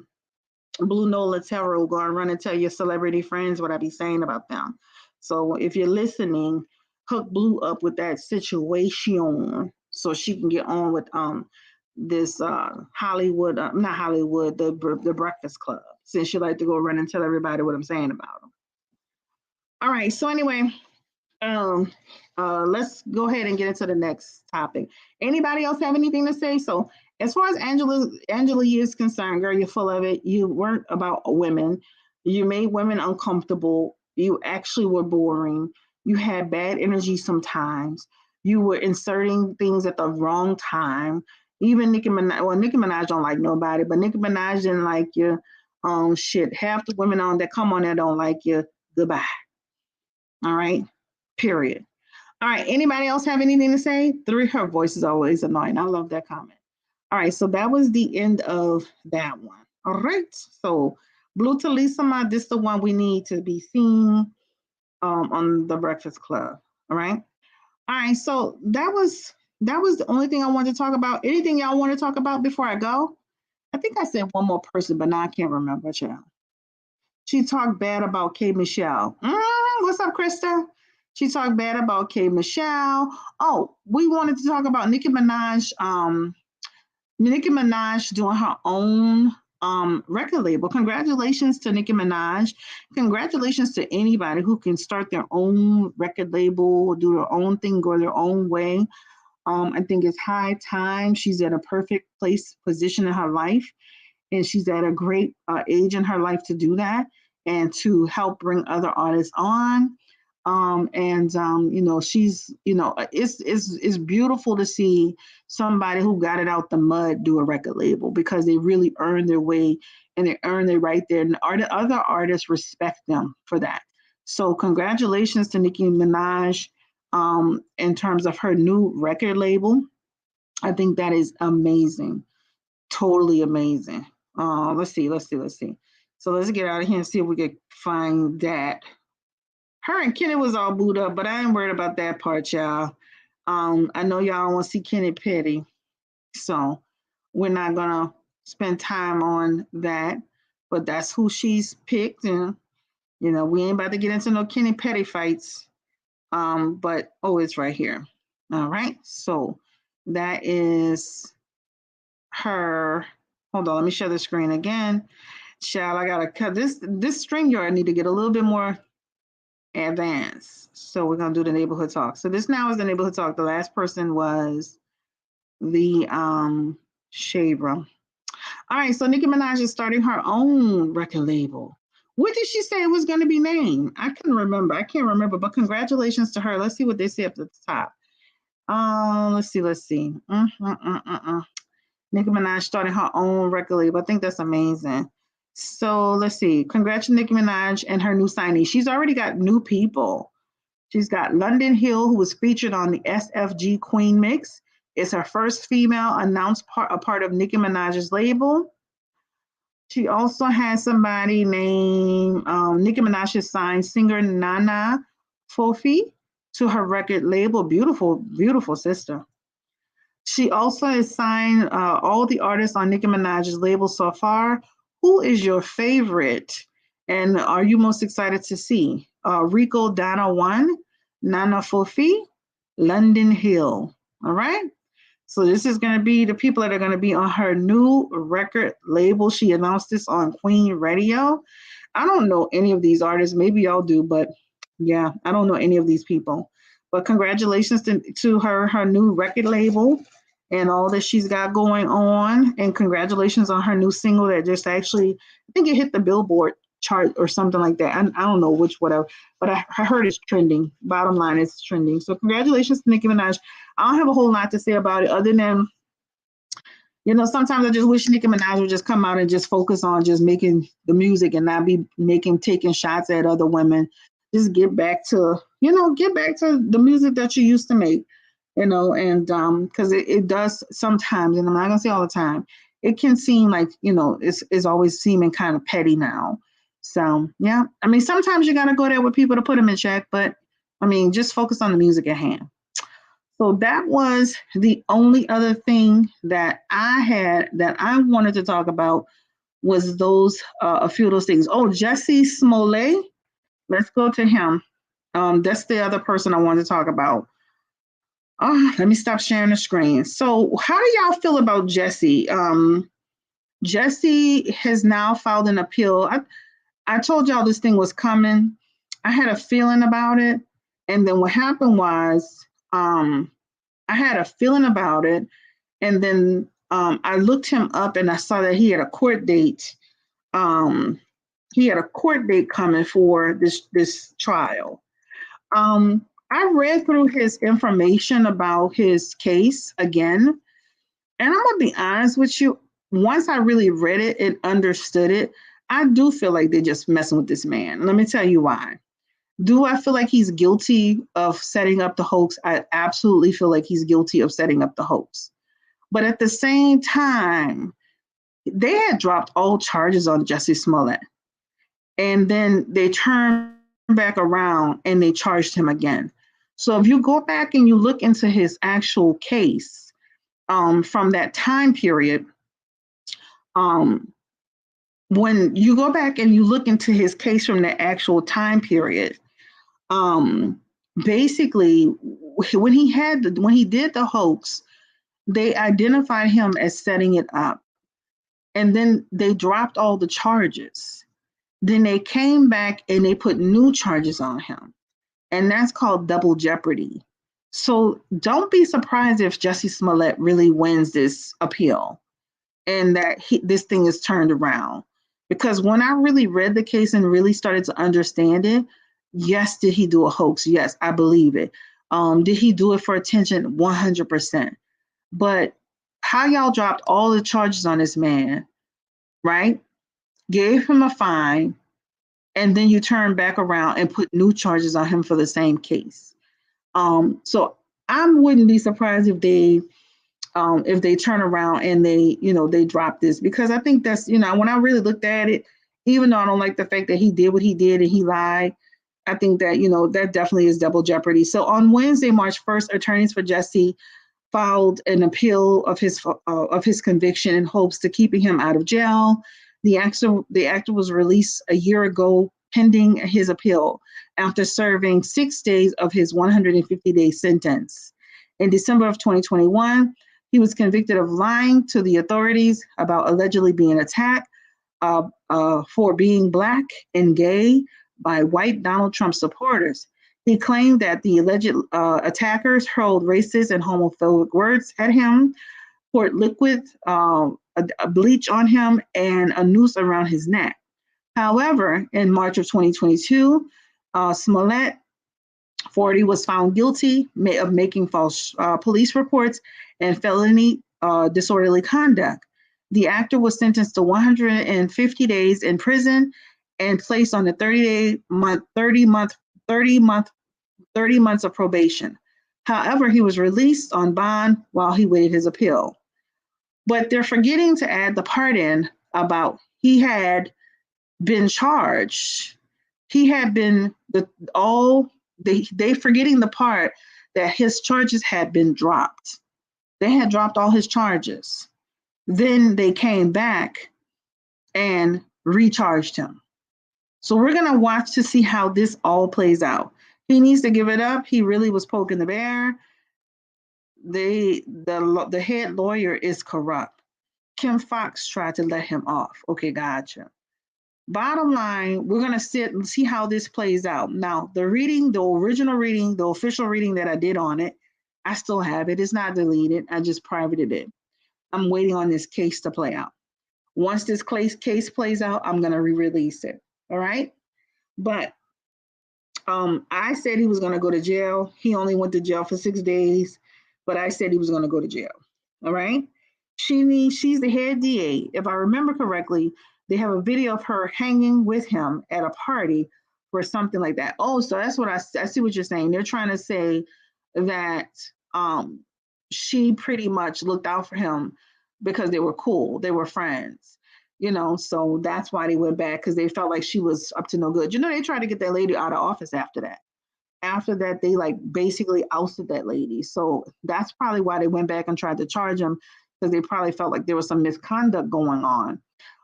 Blue Nola Tarot. Go and run and tell your celebrity friends what I be saying about them. So if you're listening, hook Blue up with that situation so she can get on with this Hollywood, not Hollywood, the Breakfast Club, since you like to go run and tell everybody what I'm saying about them. All right, so anyway, let's go ahead and get into the next topic. Anybody else have anything to say? So as far as Angela is concerned, girl, you're full of it. You weren't about women. You made women uncomfortable. You actually were boring. You had bad energy sometimes. You were inserting things at the wrong time. Even Nicki Minaj don't like nobody, but Nicki Minaj didn't like you. Shit, half the women on that come on there don't like you. Goodbye. All right. Period. All right. Anybody else have anything to say? Her voice is always annoying. I love that comment. All right. So that was the end of that one. All right. So Blue Telusama, this is the one we need to be seen on the Breakfast Club. All right. All right. So that was the only thing I wanted to talk about. Anything y'all want to talk about before I go? I think I said one more person, but now I can't remember. She talked bad about K. Michelle. What's up, Krista? She talked bad about K. Michelle. Oh, we wanted to talk about Nicki Minaj. Nicki Minaj doing her own record label. Congratulations to Nicki Minaj. Congratulations to anybody who can start their own record label, do their own thing, go their own way. I think it's high time. She's at a perfect position in her life, and she's at a great age in her life to do that and to help bring other artists on. She's, it's beautiful to see somebody who got it out the mud do a record label because they really earn their way and they earn their right there. And other artists respect them for that. So congratulations to Nicki Minaj in terms of her new record label. I think that is amazing. Totally amazing. Let's see. So let's get out of here and see if we can find that. Her and Kenny was all booed up, but I ain't worried about that part, y'all. I know y'all want to see Kenny Petty, so we're not gonna spend time on that. But that's who she's picked, and we ain't about to get into no Kenny Petty fights. But it's right here. All right, so that is her. Hold on, let me share the screen again. Child, I gotta cut this StreamYard. I need to get a little bit more advance. So we're gonna do the neighborhood talk. So this now is the neighborhood talk. The last person was the shade room. All right, so Nicki Minaj is starting her own record label. What did she say it was going to be named? I couldn't remember. I can't remember, but congratulations to her. Let's see what they say up at the top. Let's see. Nicki Minaj starting her own record label. I think that's amazing. So let's see. Congrats to Nicki Minaj and her new signee. She's already got new people. She's got London Hill, who was featured on the SFG Queen Mix. It's her first female announced a part of Nicki Minaj's label. She also has somebody named Nicki Minaj has signed singer Nana Fofi to her record label. Beautiful, beautiful sister. She also has signed all the artists on Nicki Minaj's label so far. Who is your favorite? And are you most excited to see? Rico Donna 1, Nana Fofi, London Hill. All right. So this is going to be the people that are going to be on her new record label. She announced this on Queen Radio. I don't know any of these artists. Maybe y'all do, but yeah, I don't know any of these people. But congratulations to her new record label and all that she's got going on. And congratulations on her new single that just actually, I think it hit the Billboard chart or something like that. I don't know which whatever, but I heard it's trending. Bottom line, it's trending. So congratulations to Nicki Minaj. I don't have a whole lot to say about it other than, sometimes I just wish Nicki Minaj would just come out and just focus on just making the music and not be taking shots at other women. Just get back to the music that you used to make, and because it does sometimes, and I'm not gonna say all the time, it can seem like, it's always seeming kind of petty now. So yeah, I mean, sometimes you gotta go there with people to put them in check, but I mean, just focus on the music at hand. So that was the only other thing that I had that I wanted to talk about was a few of those things. Oh, Jussie Smollett. Let's go to him. That's the other person I wanted to talk about. Let me stop sharing the screen. So how do y'all feel about Jussie? Jussie has now filed an appeal. I told y'all this thing was coming. I had a feeling about it. And then what happened was I had a feeling about it. And then I looked him up and I saw that he had a court date. He had a court date coming for this trial. I read through his information about his case again. And I'm going to be honest with you. Once I really read it and understood it, I do feel like they're just messing with this man. Let me tell you why. Do I feel like he's guilty of setting up the hoax? I absolutely feel like he's guilty of setting up the hoax. But at the same time, they had dropped all charges on Jussie Smollett. And then they turned back around and they charged him again. So if you go back and you look into his actual case from that time period, when you go back and you look into his case from the actual time period, basically when he did the hoax, they identified him as setting it up, and then they dropped all the charges. Then they came back and they put new charges on him, and that's called double jeopardy. So don't be surprised if Jussie Smollett really wins this appeal and that this thing is turned around. Because when I really read the case and really started to understand it, yes, did he do a hoax? Yes, I believe it. Did he do it for attention? 100%. But how y'all dropped all the charges on this man, right? Gave him a fine, and then you turn back around and put new charges on him for the same case. So I wouldn't be surprised if they turn around and they drop this, because I think that's, when I really looked at it, even though I don't like the fact that he did what he did and he lied, I think that, that definitely is double jeopardy. So on Wednesday, March 1st, attorneys for Jussie filed an appeal of his conviction in hopes to keeping him out of jail. The actor was released a year ago pending his appeal after serving 6 days of his 150-day sentence. In December of 2021, he was convicted of lying to the authorities about allegedly being attacked for being Black and gay by white Donald Trump supporters. He claimed that the alleged attackers hurled racist and homophobic words at him, poured liquid a bleach on him, and a noose around his neck. However, in March of 2022, Smollett, 40, was found guilty of making false police reports and felony disorderly conduct. The actor was sentenced to 150 days in prison and placed on a 30 months of probation. However, he was released on bond while he waited his appeal. But they're forgetting to add the part in about he had been charged. He had been they forgetting the part that his charges had been dropped. They had dropped all his charges. Then they came back and recharged him. So we're gonna watch to see how this all plays out. He needs to give it up. He really was poking the bear. The head lawyer is corrupt. Kim Fox tried to let him off. Okay, gotcha. Bottom line, we're gonna sit and see how this plays out. Now, the original reading, the official reading that I did on it, I still have it. It's not deleted. I just privated it. I'm waiting on this case to play out. Once this case plays out, I'm gonna re-release it. All right. But I said he was gonna go to jail. He only went to jail for 6 days, but I said he was gonna go to jail. All right. She's the head DA. If I remember correctly, they have a video of her hanging with him at a party or something like that. Oh, so that's what I see what you're saying. They're trying to say that she pretty much looked out for him because they were cool. They were friends, so that's why they went back, because they felt like she was up to no good. They tried to get that lady out of office after that. After that, they basically ousted that lady. So that's probably why they went back and tried to charge him, because they probably felt like there was some misconduct going on.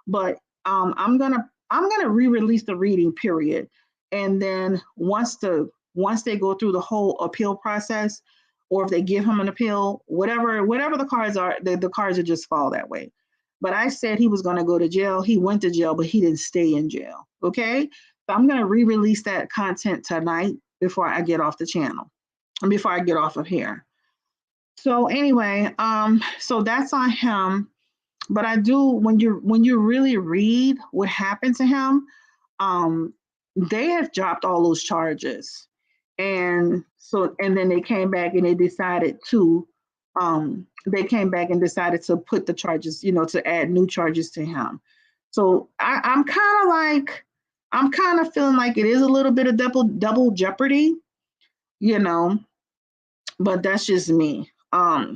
But I'm gonna re-release the reading period, and then once they go through the whole appeal process, or if they give him an appeal, whatever the cards are, the cards will just fall that way. But I said he was going to go to jail. He went to jail, but he didn't stay in jail. Okay, so I'm going to re-release that content tonight before I get off the channel and before I get off of here. So anyway, so that's on him. But I do, when you really read what happened to him, they have dropped all those charges. And then they came back and they decided to put the charges, to add new charges to him. So I'm kind of feeling like it is a little bit of double jeopardy, but that's just me. Let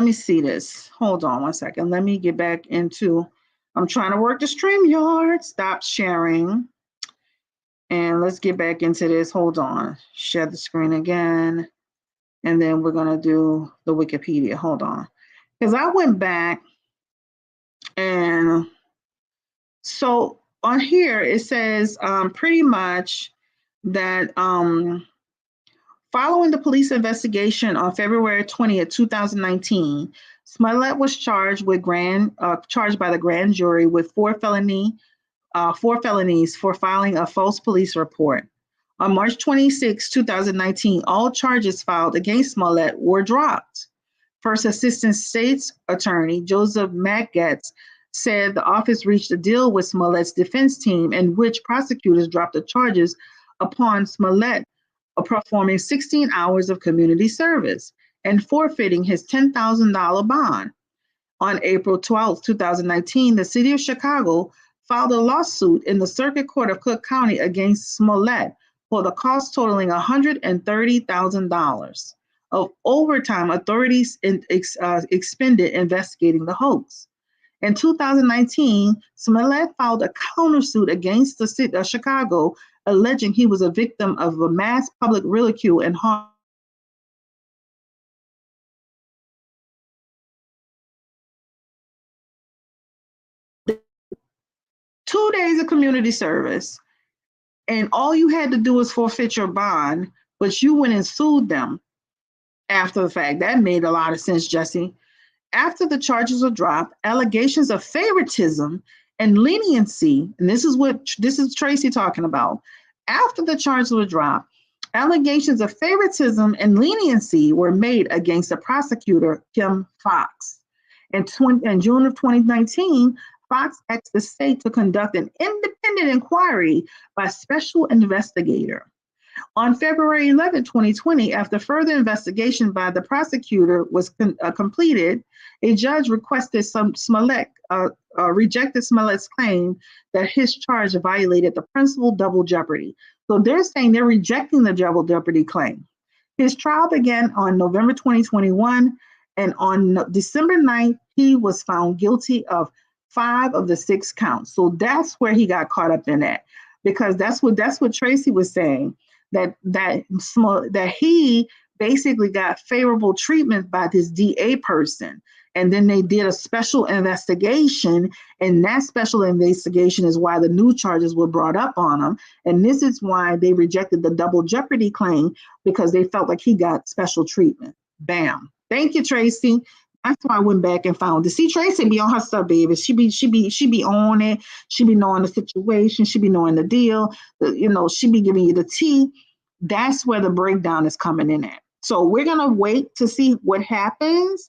me see this. Hold on one second. Let me get back into, I'm trying to work the StreamYard. Stop sharing. And let's get back into this. Hold on. Share the screen again. And then we're going to do the Wikipedia. Hold on. Because I went back, and so on here it says pretty much that following the police investigation on February 20th, 2019, Smollett was charged by the grand jury with four felonies for filing a false police report. On March 26, 2019, all charges filed against Smollett were dropped. First Assistant State's Attorney Joseph Maggetts said the office reached a deal with Smollett's defense team in which prosecutors dropped the charges upon Smollett performing 16 hours of community service and forfeiting his $10,000 bond. On April 12, 2019, the city of Chicago filed a lawsuit in the Circuit Court of Cook County against Smollett for the cost totaling $130,000 of overtime authorities expended investigating the hoax. In 2019, Smollett filed a countersuit against the city of Chicago, alleging he was a victim of a mass public ridicule and harm. Two days of community service, and all you had to do was forfeit your bond, but you went and sued them after the fact. That made a lot of sense, Jussie. After the charges were dropped, allegations of favoritism And leniency, and this is Tracy talking about. After the charges were dropped, allegations of favoritism and leniency were made against the prosecutor, Kim Foxx. In June of 2019, Fox asked the state to conduct an independent inquiry by special investigator. On February 11, 2020, after further investigation by the prosecutor was completed, a judge requested rejected Smollett's claim that his charge violated the principle double jeopardy. So they're saying they're rejecting the double jeopardy claim. His trial began on November 2021, and on December 9th, he was found guilty of 5 of the 6 counts. So that's where he got caught up in that, because that's what Tracy was saying, that he basically got favorable treatment by this DA person. And then they did a special investigation, and that special investigation is why the new charges were brought up on him. And this is why they rejected the double jeopardy claim, because they felt like he got special treatment. Bam. Thank you, Tracy. That's why I went back and found it. See, Tracy be on her stuff, baby. She be on it. She be knowing the situation. She be knowing the deal. She be giving you the tea. That's where the breakdown is coming in at. So we're gonna wait to see what happens,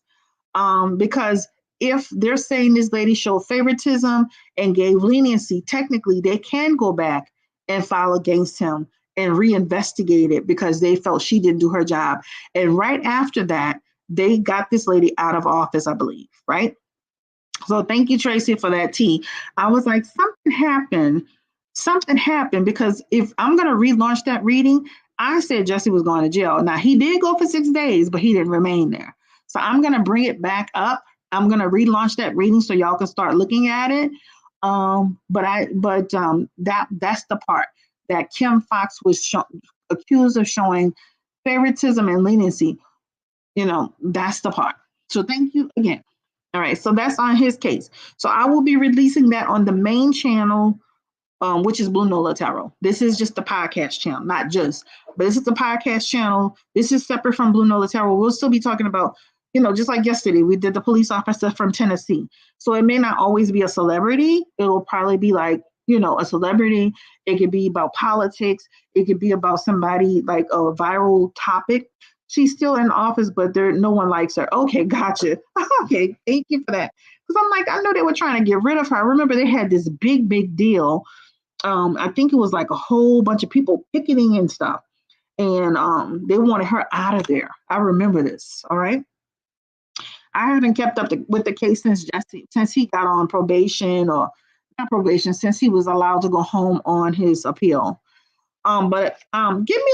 because if they're saying this lady showed favoritism and gave leniency, technically they can go back and file against him and reinvestigate it, because they felt she didn't do her job. And right after that, they got this lady out of office, I believe, right? So thank you, Tracy, for that tea. I was like, something happened, because if I'm going to relaunch that reading, I said Jussie was going to jail. Now, he did go for 6 days, but he didn't remain there. So I'm going to bring it back up. I'm going to relaunch that reading so y'all can start looking at it. That's the part that Kim Foxx was accused of showing favoritism and leniency. That's the part. So thank you again. All right, so that's on his case. So I will be releasing that on the main channel, which is Blue Nola Tarot. This is just the podcast channel, not just, but this is the podcast channel. This is separate from Blue Nola Tarot. We'll still be talking about, just like yesterday, we did the police officer from Tennessee. So it may not always be a celebrity. It'll probably be like, a celebrity. It could be about politics. It could be about somebody, like a viral topic. She's still in office, but no one likes her. Okay, gotcha. Okay, thank you for that. Because I'm like, I know they were trying to get rid of her. I remember they had this big deal. I think it was like a whole bunch of people picketing and stuff. And they wanted her out of there. I remember this, all right? I haven't kept up with the case since he got on probation, or not probation, since he was allowed to go home on his appeal. But give me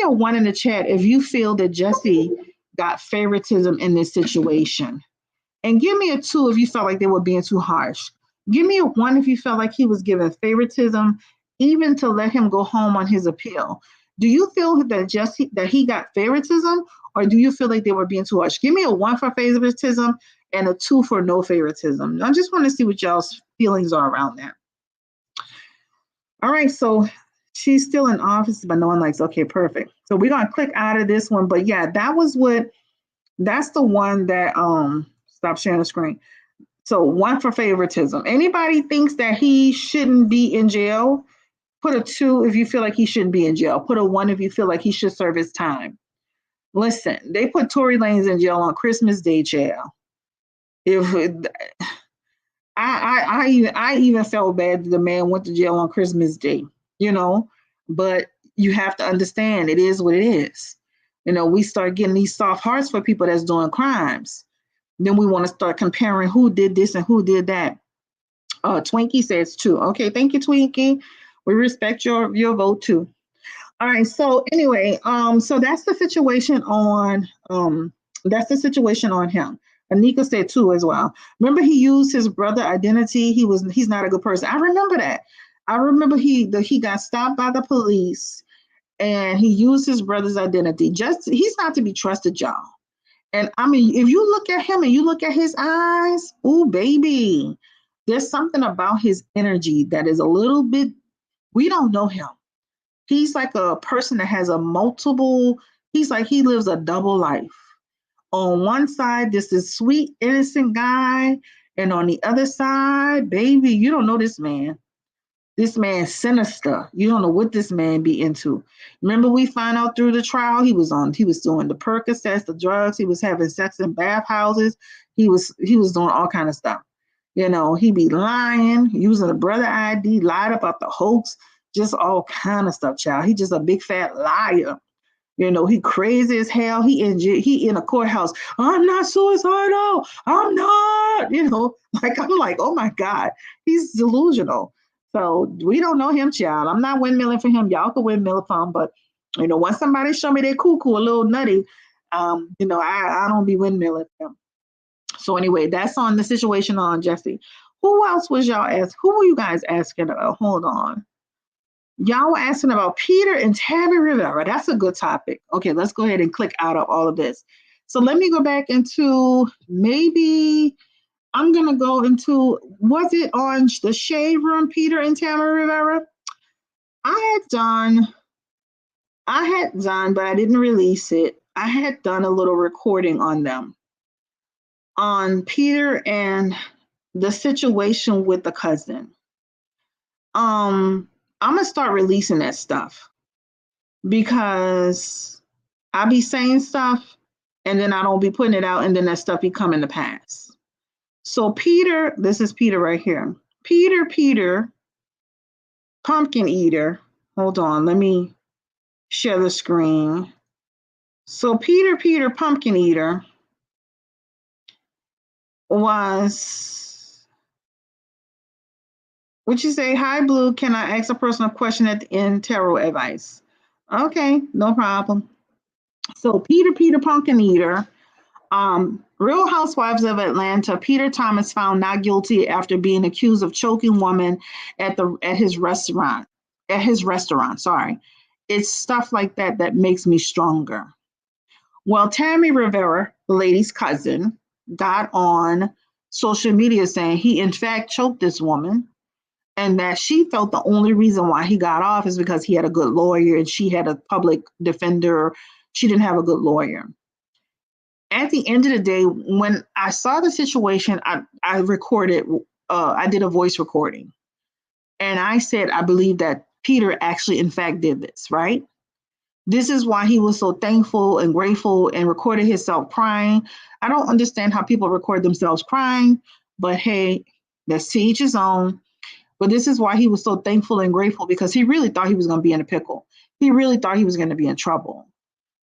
a 1 in the chat if you feel that Jussie got favoritism in this situation. And give me a 2 if you felt like they were being too harsh. Give me a 1 if you felt like he was given favoritism, even to let him go home on his appeal. Do you feel that he got favoritism, or do you feel like they were being too harsh? Give me a 1 for favoritism and a 2 for no favoritism. I just want to see what y'all's feelings are around that. All right, so she's still in office, but no one likes. Okay, perfect. So we're gonna click out of this one. But yeah, that's the one that stop sharing the screen. So 1 for favoritism. Anybody thinks that he shouldn't be in jail? Put a 2 if you feel like he shouldn't be in jail. Put a 1 if you feel like he should serve his time. Listen, they put Tory Lanez in jail on Christmas Day, child. I even felt bad that the man went to jail on Christmas Day, but you have to understand it is what it is. We start getting these soft hearts for people that's doing crimes. Then we want to start comparing who did this and who did that. Twinkie says 2. Okay, thank you, Twinkie. We respect your vote too. All right, so anyway, so that's the situation on him. Anika said 2 as well. Remember, he used his brother identity. He's not a good person. I remember that. I remember he got stopped by the police, and he used his brother's identity. He's not to be trusted, y'all. And I mean, if you look at him and you look at his eyes, ooh, baby, there's something about his energy that is a little bit. We don't know him. He's like a person that has he's like he lives a double life. On one side, this is sweet, innocent guy, And on the other side, baby, you don't know this man. This man's sinister. You don't know what this man be into. Remember, we found out through the trial he was doing the Percocets, the drugs. He was having sex in bathhouses. He was doing all kind of stuff. He be lying, using a brother ID, lied about the hoax, just all kind of stuff, child. He just a big fat liar. He crazy as hell. He in a courthouse. I'm not suicidal. I'm not. Like I'm like, oh my God, he's delusional. So we don't know him, child. I'm not windmilling for him. Y'all can windmill for him, but once somebody show me they cuckoo a little nutty, I don't be windmilling for him. So anyway, that's on the situation on Jussie. Who else was y'all ask? Who were you guys asking about? Hold on. Y'all were asking about Peter and Tammy Rivera. That's a good topic. Okay, let's go ahead and click out of all of this. So let me go back into maybe I'm going to go into, was it on the Shade Room, Peter and Tammy Rivera? I had done, but I didn't release it. I had done a little recording on them, on Peter and the situation with the cousin. I'm going to start releasing that stuff because I be saying stuff and then I don't be putting it out and then that stuff be coming to pass. So Peter, this is Peter right here. Peter, pumpkin eater. Hold on, let me share the screen. So Peter, pumpkin eater was, would you say, hi Blue, can I ask a personal question at the end, tarot advice? Okay, no problem. So Peter, pumpkin eater. Real Housewives of Atlanta, Peter Thomas found not guilty after being accused of choking woman at his restaurant. Sorry. It's stuff like that that makes me stronger. Well, Tammy Rivera, the lady's cousin, got on social media saying he in fact choked this woman and that she felt the only reason why he got off is because he had a good lawyer and she had a public defender. She didn't have a good lawyer. At the end of the day, when I saw the situation, I recorded, I did a voice recording. And I said, I believe that Peter actually, in fact, did this, right? This is why he was so thankful and grateful and recorded himself crying. I don't understand how people record themselves crying, but hey, that's to each his own. But this is why he was so thankful and grateful because he really thought he was going to be in a pickle. He really thought he was going to be in trouble.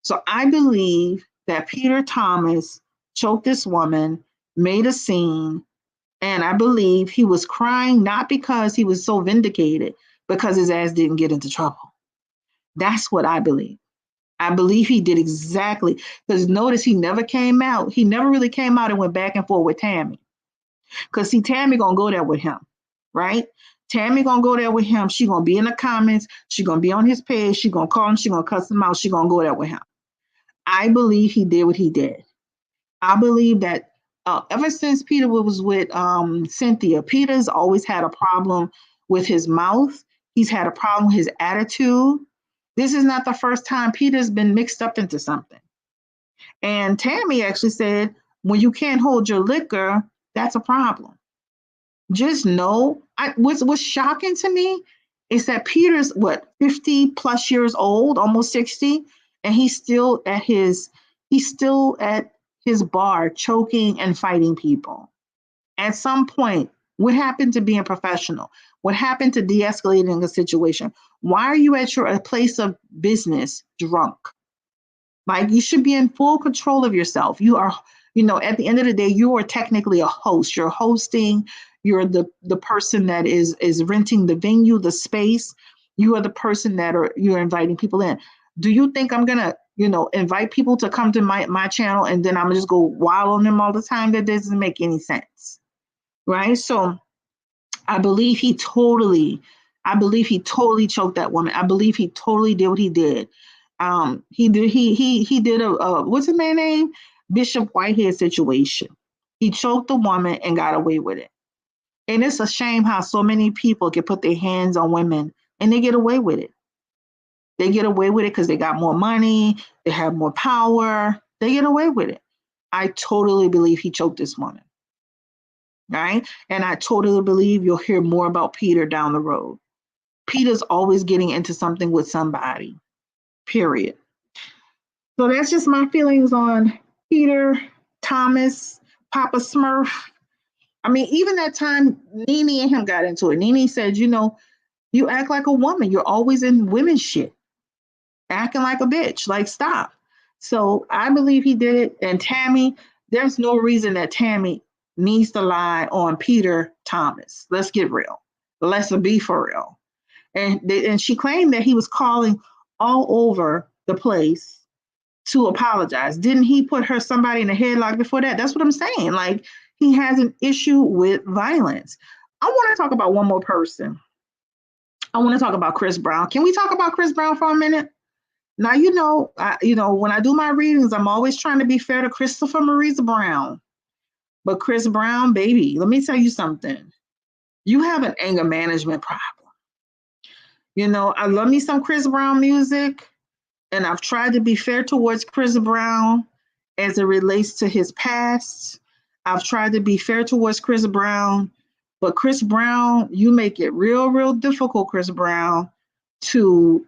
So I believe that Peter Thomas choked this woman, made a scene, and I believe he was crying not because he was so vindicated, because his ass didn't get into trouble. That's what I believe. I believe he did exactly, because notice he never came out. He never really came out and went back and forth with Tammy. Because see, Tammy gonna go there with him, right? Tammy gonna go there with him. She gonna be in the comments. She gonna be on his page. She gonna call him. She gonna cuss him out. She gonna go there with him. I believe he did what he did. I believe that ever since Peter was with Cynthia, Peter's always had a problem with his mouth. He's had a problem with his attitude. This is not the first time Peter's been mixed up into something. And Tammy actually said, when you can't hold your liquor, that's a problem. Just know, what's shocking to me is that Peter's 50 plus years old, almost 60, and he's still at his bar choking and fighting people. At some point, what happened to being professional? What happened to de-escalating a situation? Why are you at your place of business drunk? Like, you should be in full control of yourself. You are, at the end of the day, you are technically a host. You're hosting. You're the person that is renting the venue, the space. You are the person you're inviting people in. Do you think I'm gonna, invite people to come to my channel and then I'm gonna just go wild on them all the time? That doesn't make any sense, right? So I believe he totally choked that woman. I believe he totally did what he did. He did a what's his man's name? Bishop Whitehead situation. He choked the woman and got away with it. And it's a shame how so many people can put their hands on women and they get away with it. They get away with it because they got more money, they have more power, they get away with it. I totally believe he choked this woman. right? And I totally believe you'll hear more about Peter down the road. Peter's always getting into something with somebody, period. So that's just my feelings on Peter, Thomas, Papa Smurf. I mean, even that time Nene and him got into it. Nene said, you act like a woman. You're always in women's shit, acting like a bitch. Like, stop. So I believe he did it. And Tammy, there's no reason that Tammy needs to lie on Peter Thomas. Let's get real. Let's be for real. And she claimed that he was calling all over the place to apologize. Didn't he put somebody in a headlock before that? That's what I'm saying. Like, he has an issue with violence. I want to talk about one more person. I want to talk about Chris Brown. Can we talk about Chris Brown for a minute? Now, when I do my readings, I'm always trying to be fair to Christopher Maurice Brown. But Chris Brown, baby, let me tell you something. You have an anger management problem. I love me some Chris Brown music, and I've tried to be fair towards Chris Brown as it relates to his past. I've tried to be fair towards Chris Brown, but Chris Brown, you make it real, real difficult, Chris Brown, to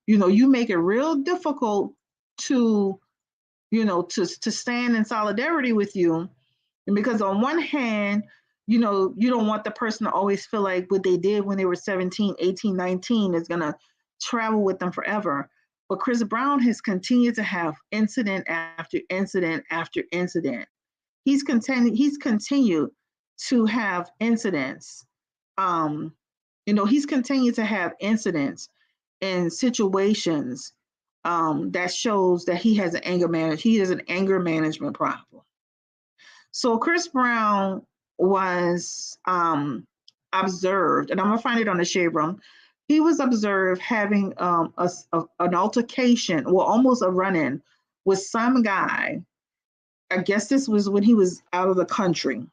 you make it real difficult to to stand in solidarity with you. And because on one hand, you don't want the person to always feel like what they did when they were 17, 18, 19 is going to travel with them forever. But Chris Brown has continued to have incident after incident after incident. He's continued to have incidents. He's continued to have incidents in situations that shows that he has an anger management problem. So Chris Brown was observed, and I'm gonna find it on the Shade Room. He was observed having an altercation, well, almost a run-in with some guy. I guess this was when he was out of the country.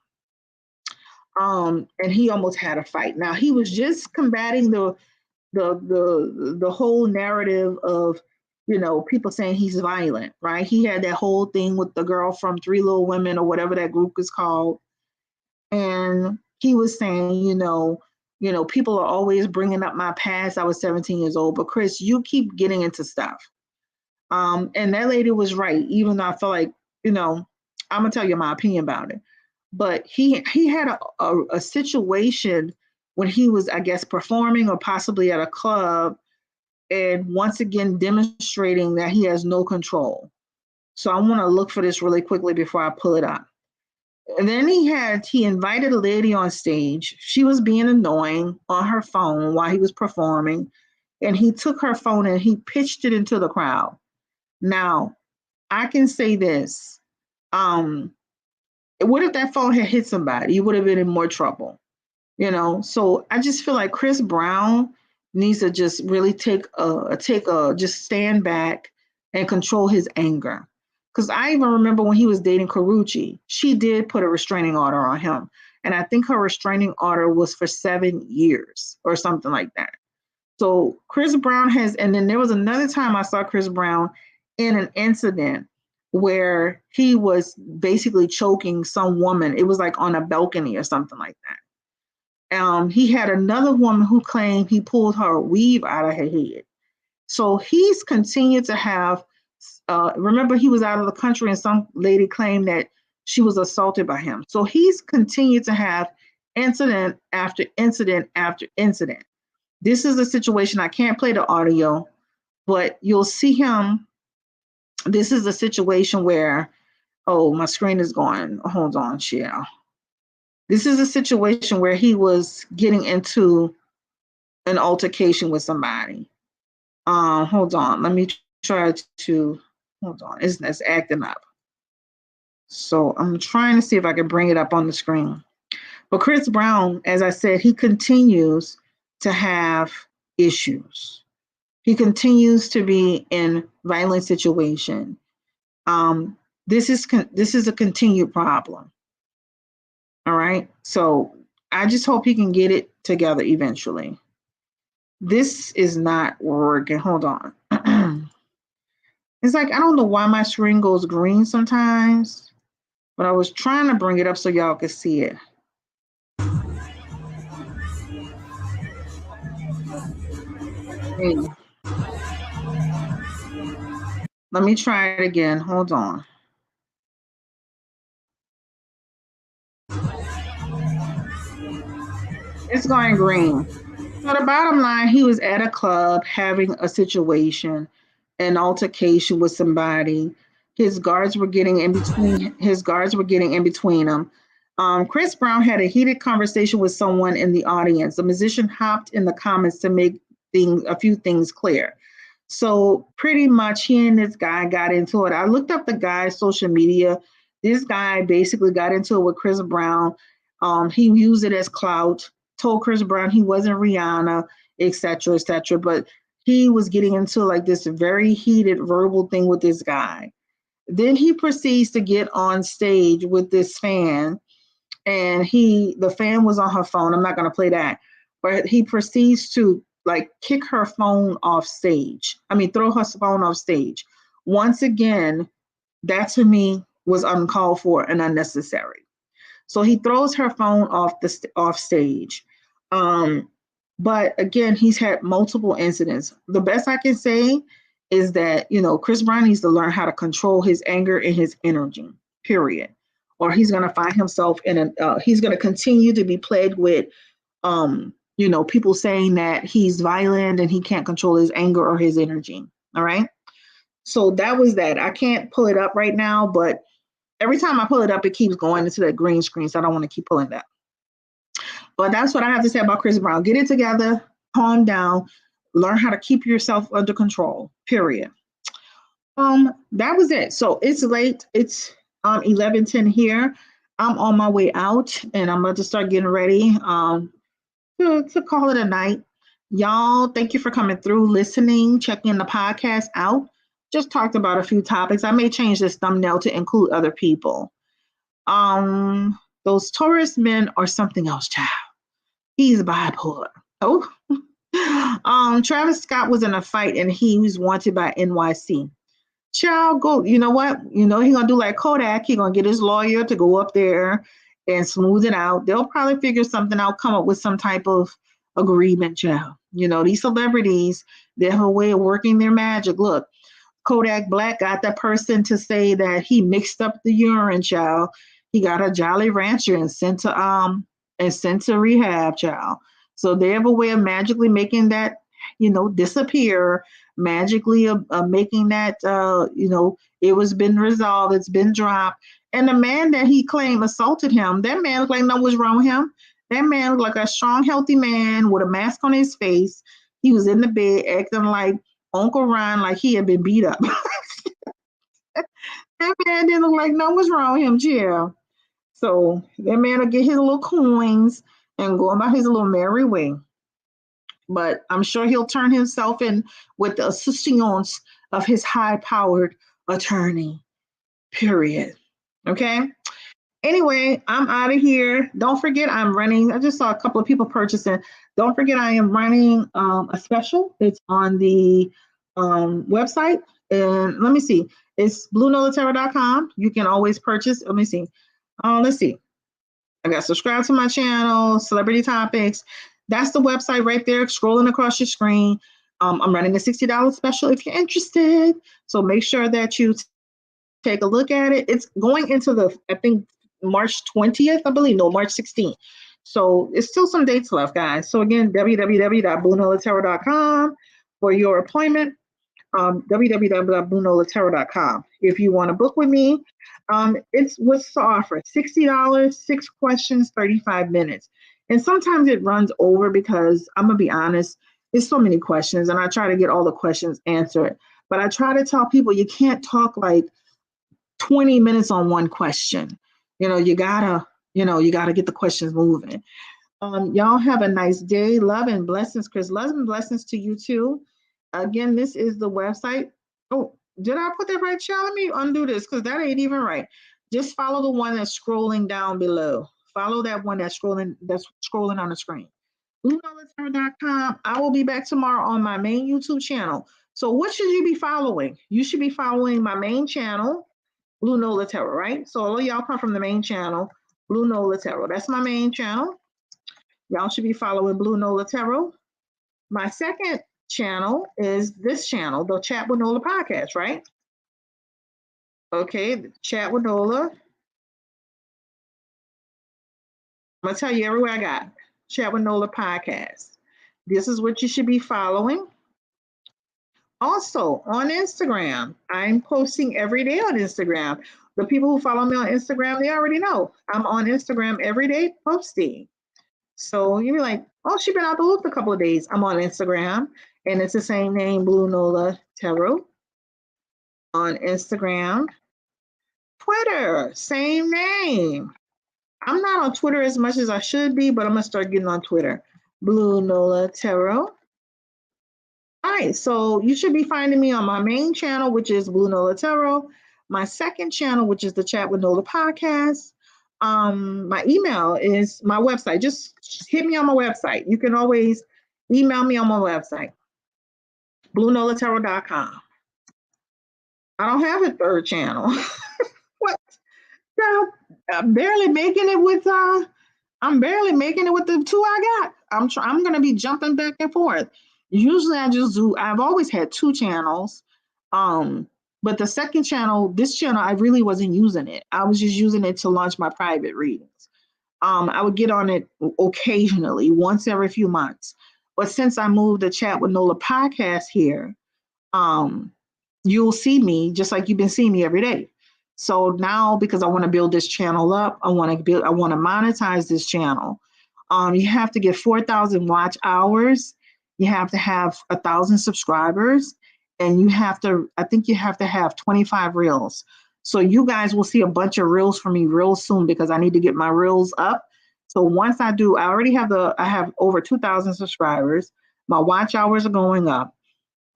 And he almost had a fight. Now he was just combating the whole narrative of people saying he's violent, right? He had that whole thing with the girl from Three Little Women or whatever that group is called, and he was saying, people are always bringing up my past. I was 17 years old, but Chris, you keep getting into stuff. And that lady was right, even though I feel like, I'm gonna tell you my opinion about it. But he had a situation when he was, I guess, performing or possibly at a club, and once again demonstrating that he has no control. So I want to look for this really quickly before I pull it up. And then he invited a lady on stage. She was being annoying on her phone while he was performing, and he took her phone and he pitched it into the crowd. Now, I can say this. What if that phone had hit somebody? You would have been in more trouble. So I just feel like Chris Brown needs to just really just stand back and control his anger. Because I even remember when he was dating Karrueche, she did put a restraining order on him. And I think her restraining order was for 7 years or something like that. So Chris Brown and then there was another time I saw Chris Brown in an incident where he was basically choking some woman. It was like on a balcony or something like that. He had another woman who claimed he pulled her weave out of her head. So he's continued to have, remember he was out of the country and some lady claimed that she was assaulted by him. So he's continued to have incident after incident after incident. This is a situation, I can't play the audio, but you'll see him. This is a situation where, oh, my screen is going. Hold on, Cheryl. This is a situation where he was getting into an altercation with somebody. Hold on. Let me try to, hold on. It's acting up. So I'm trying to see if I can bring it up on the screen. But Chris Brown, as I said, he continues to have issues. He continues to be in violent situation. This is a continued problem. All right. So I just hope he can get it together eventually. This is not working. Hold on. It's like, I don't know why my screen goes green sometimes, but I was trying to bring it up so y'all could see it. Hey, let me try it again. Hold on. It's going green. So the bottom line, he was at a club having a situation, an altercation with somebody. His guards were getting in between. His guards were getting in between them. Chris Brown had a heated conversation with someone in the audience. The musician hopped in the comments to make a few things clear. So pretty much, he and this guy got into it. I looked up the guy's social media. This guy basically got into it with Chris Brown. He used it as clout, told Chris Brown he wasn't Rihanna, etc., etc. But he was getting into like this very heated verbal thing with this guy. Then he proceeds to get on stage with this fan, and the fan was on her phone. I'm not going to play that, but he proceeds to like kick her phone off stage. I mean, throw her phone off stage. Once again, that to me was uncalled for and unnecessary. So he throws her phone off stage. Um, but again, he's had multiple incidents. The best I can say is that Chris Brown needs to learn how to control his anger and his energy. Period. Or he's going to find himself in a. He's going to continue to be plagued with, people saying that he's violent and he can't control his anger or his energy. All right. So that was that. I can't pull it up right now, but every time I pull it up, it keeps going into that green screen. So I don't want to keep pulling that. But that's what I have to say about Chris Brown. Get it together, calm down, learn how to keep yourself under control. Period. That was it. So it's late. It's 11:10 here. I'm on my way out, and I'm about to start getting ready to call it a night. Y'all, thank you for coming through, listening, checking the podcast out. Just talked about a few topics. I may change this thumbnail to include other people. Those Taurus men are something else, child. He's bipolar. Oh. Travis Scott was in a fight and he was wanted by NYC. Child, go. You know what? He gonna do like Kodak. He gonna get his lawyer to go up there and smooth it out. They'll probably figure something out, come up with some type of agreement, child. These celebrities, they have a way of working their magic. Look, Kodak Black got that person to say that he mixed up the urine, child. He got a Jolly Rancher and sent to rehab, child. So they have a way of magically making that, disappear, magically making that, it was been resolved, it's been dropped. And the man that he claimed assaulted him, that man looked like nothing was wrong with him. That man looked like a strong, healthy man with a mask on his face. He was in the bed acting like Uncle Ron, like he had been beat up. That man didn't look like nothing was wrong with him, chill. So that man will get his little coins and go about his little merry way. But I'm sure he'll turn himself in with the assistance of his high-powered attorney. Period. Okay. Anyway, I'm out of here. Don't forget, I'm running. I just saw a couple of people purchasing. Don't forget, I am running a special. It's on the website. And let me see. It's bluenolaterra.com. You can always purchase. Let me see. Let's see. I got subscribe to my channel, celebrity topics. That's the website right there, scrolling across your screen. I'm running a $60 special if you're interested. So make sure that you take a look at it. It's going into I think, March 20th, I believe. No, March 16th. So it's still some dates left, guys. So again, www.bluenolaterra.com for your appointment. www.bluenolaterra.com. If you want to book with me, it's what's the offer? $60, 6 questions, 35 minutes. And sometimes it runs over because I'm going to be honest, there's so many questions and I try to get all the questions answered. But I try to tell people you can't talk like 20 minutes on one question. You gotta get the questions moving. Y'all have a nice day. Love and blessings, Chris. Love and blessings to you too. Again, this is the website. Oh, did I put that right, child? Let me undo this because that ain't even right. Just follow the one that's scrolling down below. Follow that one that's scrolling on the screen. BlueNolaTerra.com. I will be back tomorrow on my main YouTube channel. So what should you be following? You should be following my main channel, Blue Nola Terra, right? So all of y'all come from the main channel, Blue Nola Terra. That's my main channel. Y'all should be following Blue Nola Terra. My second channel is this channel, the Chat with Nola podcast, right? Okay, Chat with Nola. I'm gonna tell you everywhere I got Chat with Nola podcast. This is what you should be following. Also on Instagram, I'm posting every day on Instagram. The people who follow me on Instagram, they already know I'm on Instagram every day posting. So you'll be like, oh, she's been out the loop a couple of days. I'm on Instagram, and it's the same name, Blue Nola Tarot on Instagram. Twitter, same name. I'm not on Twitter as much as I should be, but I'm gonna start getting on Twitter. Blue Nola Tarot. All right, so you should be finding me on my main channel, which is Blue Nola Tarot, my second channel, which is the Chat with Nola podcast. My email is my website. Just hit me on my website. You can always email me on my website, bluenolatarot.com. I don't have a third channel. What? Girl, I'm barely making it with the two I got. I'm gonna be jumping back and forth. Usually I've always had two channels. But the second channel, this channel, I really wasn't using it. I was just using it to launch my private readings. I would get on it occasionally, once every few months. But since I moved the Chat with Nola podcast here, you'll see me just like you've been seeing me every day. So now, because I want to build this channel up, I want to monetize this channel. You have to get 4,000 watch hours. You have to have 1,000 subscribers, and I think you have to have 25 reels. So you guys will see a bunch of reels from me real soon because I need to get my reels up. So once I do, I have over 2,000 subscribers. My watch hours are going up,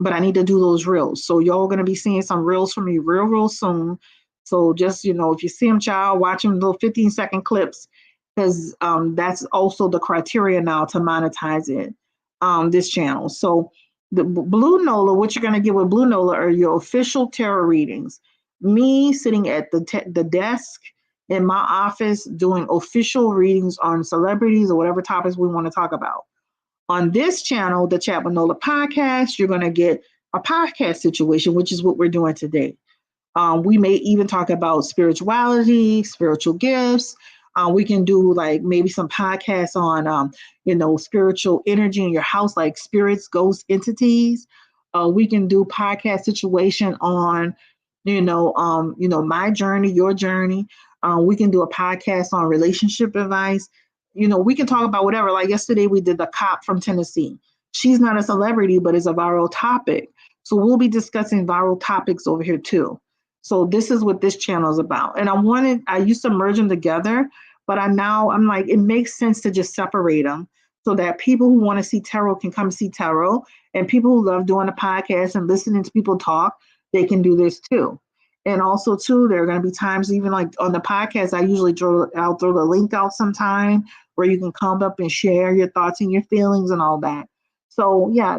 but I need to do those reels. So y'all going to be seeing some reels from me real soon. So just, if you see them, child, watch them little 15-second clips, because that's also the criteria now to monetize it, this channel. So the Blue Nola, what you're going to get with Blue Nola are your official tarot readings. Me sitting at the desk in my office doing official readings on celebrities or whatever topics we want to talk about. On this channel, the Chat with Nola podcast, you're going to get a podcast situation, which is what we're doing today. We may even talk about spirituality, spiritual gifts. We can do like maybe some podcasts on, spiritual energy in your house, like spirits, ghosts, entities. We can do podcast situation on, my journey, your journey. We can do a podcast on relationship advice. We can talk about whatever. Like yesterday, we did the cop from Tennessee. She's not a celebrity, but it's a viral topic. So we'll be discussing viral topics over here too. So this is what this channel is about. And I used to merge them together, but I'm like, it makes sense to just separate them so that people who want to see tarot can come see tarot, and people who love doing a podcast and listening to people talk, they can do this too. And also too, there are going to be times, even like on the podcast, I usually I'll throw the link out sometime where you can come up and share your thoughts and your feelings and all that. So yeah,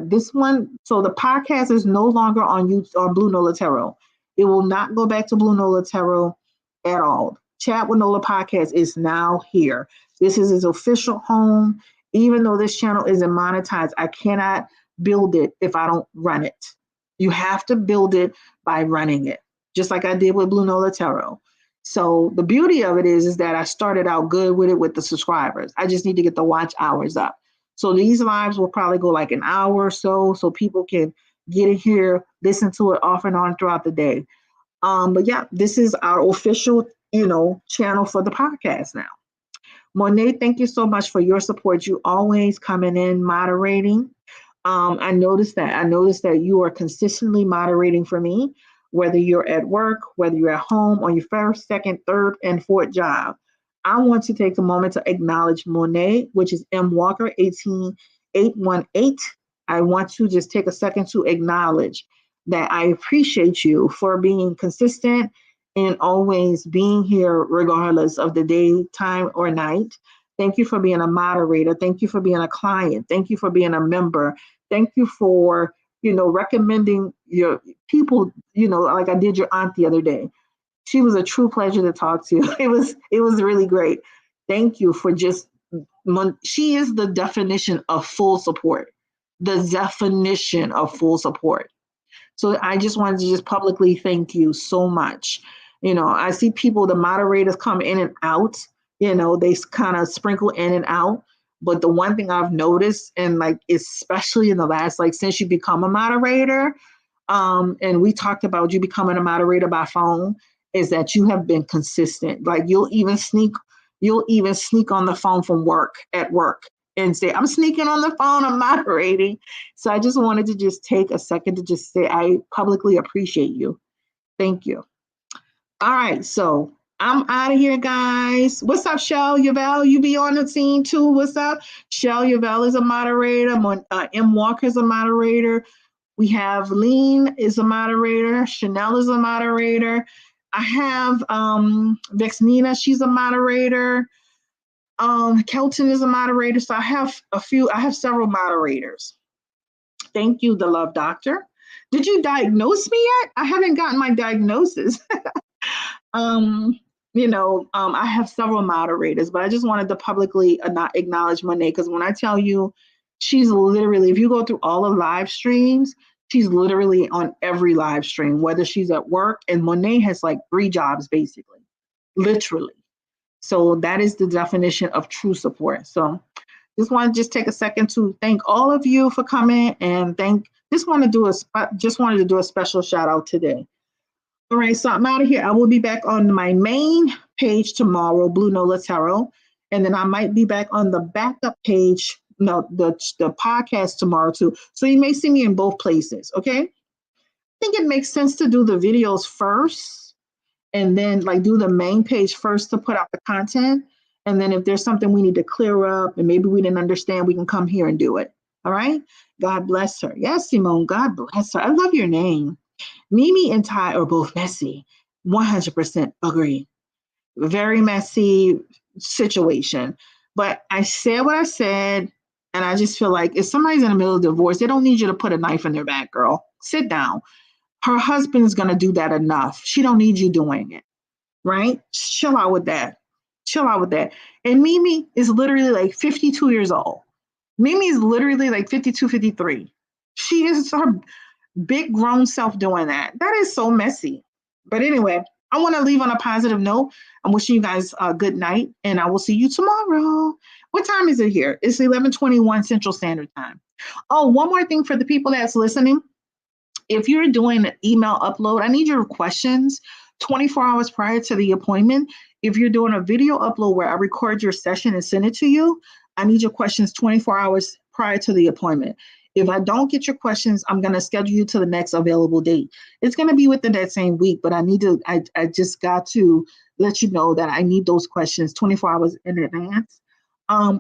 so the podcast is no longer on Blue Nola Tarot. It will not go back to Blue Nola Tarot at all. Chat with Nola podcast is now here. This is his official home. Even though this channel isn't monetized, I cannot build it if I don't run it. You have to build it by running it, just like I did with Blue Nola Tarot. So the beauty of it is that I started out good with it with the subscribers. I just need to get the watch hours up. So these lives will probably go like an hour or so people can get in here, listen to it off and on throughout the day. But yeah, this is our official, channel for the podcast now. Monet, thank you so much for your support. You always coming in moderating. I noticed that you are consistently moderating for me, whether you're at work, whether you're at home, on your first, second, third, and fourth job. I want to take a moment to acknowledge Monet, which is M Walker 18818. I want to just take a second to acknowledge that I appreciate you for being consistent and always being here regardless of the day, time, or night. Thank you for being a moderator. Thank you for being a client. Thank you for being a member. Thank you for, recommending your people, like I did your aunt the other day. She was a true pleasure to talk to. It was really great. Thank you for she is the definition of full support. the definition of full support. So I just wanted to just publicly thank you so much. I see people, the moderators come in and out, they kind of sprinkle in and out. But the one thing I've noticed, and like, especially in the last, like, since you become a moderator, and we talked about you becoming a moderator by phone, is that you have been consistent. Like, you'll even sneak on the phone from work at work and say, I'm sneaking on the phone, I'm moderating. So I just wanted to just take a second to just say, I publicly appreciate you. Thank you. All right, so I'm out of here, guys. What's up, Shell Yavelle? You be on the scene too. What's up? Shell Yavelle is a moderator. M. Walker is a moderator. We have Lean is a moderator. Chanel is a moderator. I have Vexnina, she's a moderator. Kelton is a moderator. So I have several moderators. Thank you, the Love Doctor. Did you diagnose me yet? I haven't gotten my diagnosis. I have several moderators, but I just wanted to publicly acknowledge Monet, because when I tell you, she's literally, if you go through all the live streams, she's literally on every live stream, whether she's at work, and Monet has like 3 jobs, basically, literally. So that is the definition of true support. So just want to take a second to thank all of you for coming, and just wanted to do a special shout out today. All right, so I'm out of here. I will be back on my main page tomorrow, Blue Nola Tarot, and then I might be back on the backup page, the podcast tomorrow too. So you may see me in both places, okay? I think it makes sense to do the videos first, and then like do the main page first to put out the content. And then if there's something we need to clear up and maybe we didn't understand, we can come here and do it. All right? God bless her. Yes, Simone, God bless her. I love your name. Mimi and Ty are both messy. 100% agree. Very messy situation. But I said what I said, and I just feel like if somebody's in the middle of divorce, they don't need you to put a knife in their back, girl. Sit down. Her husband's going to do that enough. She don't need you doing it, right? Chill out with that. And Mimi is literally like 52 years old. Mimi is literally like 52, 53. She is her big grown self doing that. That is so messy. But anyway, I want to leave on a positive note. I'm wishing you guys a good night, and I will see you tomorrow. What time is it here? It's 11:21 Central Standard Time. Oh, one more thing for the people that's listening. If you're doing an email upload, I need your questions 24 hours prior to the appointment. If you're doing a video upload where I record your session and send it to you, I need your questions 24 hours prior to the appointment. If I don't get your questions, I'm going to schedule you to the next available date. It's going to be within that same week, but I just got to let you know that I need those questions 24 hours in advance.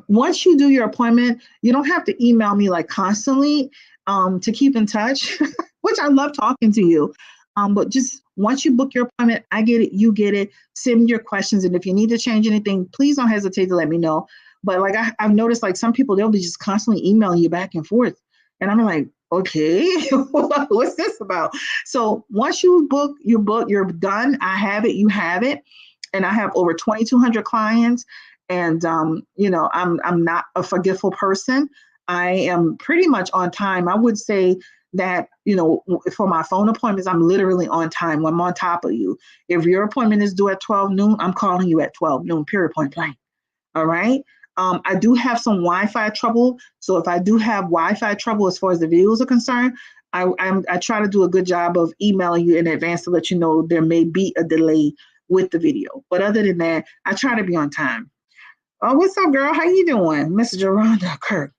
Once you do your appointment, you don't have to email me like constantly to keep in touch, which I love talking to you. But just once you book your appointment, I get it, you get it, send me your questions. And if you need to change anything, please don't hesitate to let me know. But like I've noticed, like some people, they'll be just constantly emailing you back and forth. And I'm like, okay, what's this about? So once you book, you're done. I have it, you have it. And I have over 2,200 clients. And, I'm not a forgetful person. I am pretty much on time. I would say that, for my phone appointments, I'm literally on time. I'm on top of you. If your appointment is due at 12 noon, I'm calling you at 12 noon, period, point blank. All right. I do have some Wi-Fi trouble. So if I do have Wi-Fi trouble as far as the videos are concerned, I try to do a good job of emailing you in advance to let you know there may be a delay with the video. But other than that, I try to be on time. Oh, what's up, girl? How you doing? Miss Geronda Kirk.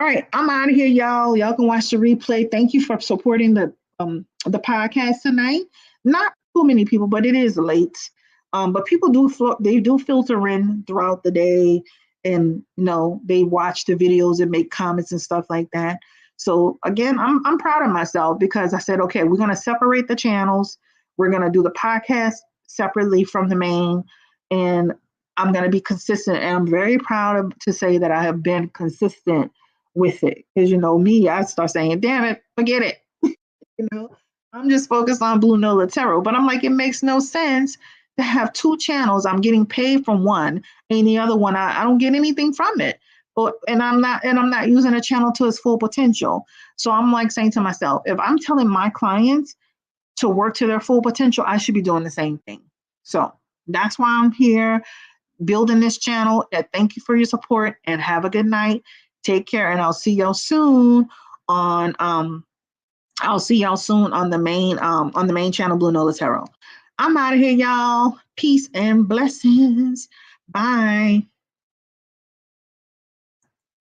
All right, I'm out of here, y'all. Y'all can watch the replay. Thank you for supporting the podcast tonight. Not too many people, but it is late. But people do filter in throughout the day, and they watch the videos and make comments and stuff like that. So again, I'm proud of myself because I said, okay, we're gonna separate the channels. We're gonna do the podcast separately from the main, and I'm gonna be consistent. And I'm very proud to say that I have been consistent with it. Because me, I start saying, damn it, forget it. I'm just focused on Blue Nola Tarot. But I'm like, it makes no sense to have 2 channels. I'm getting paid from one, and the other one, I don't get anything from it. and I'm not using a channel to its full potential. So I'm like saying to myself, if I'm telling my clients to work to their full potential, I should be doing the same thing. So that's why I'm here building this channel. And thank you for your support and have a good night. Take care, and I'll see y'all soon on on the main channel, Blue Nola Tarot. I'm out of here, y'all. Peace and blessings. Bye.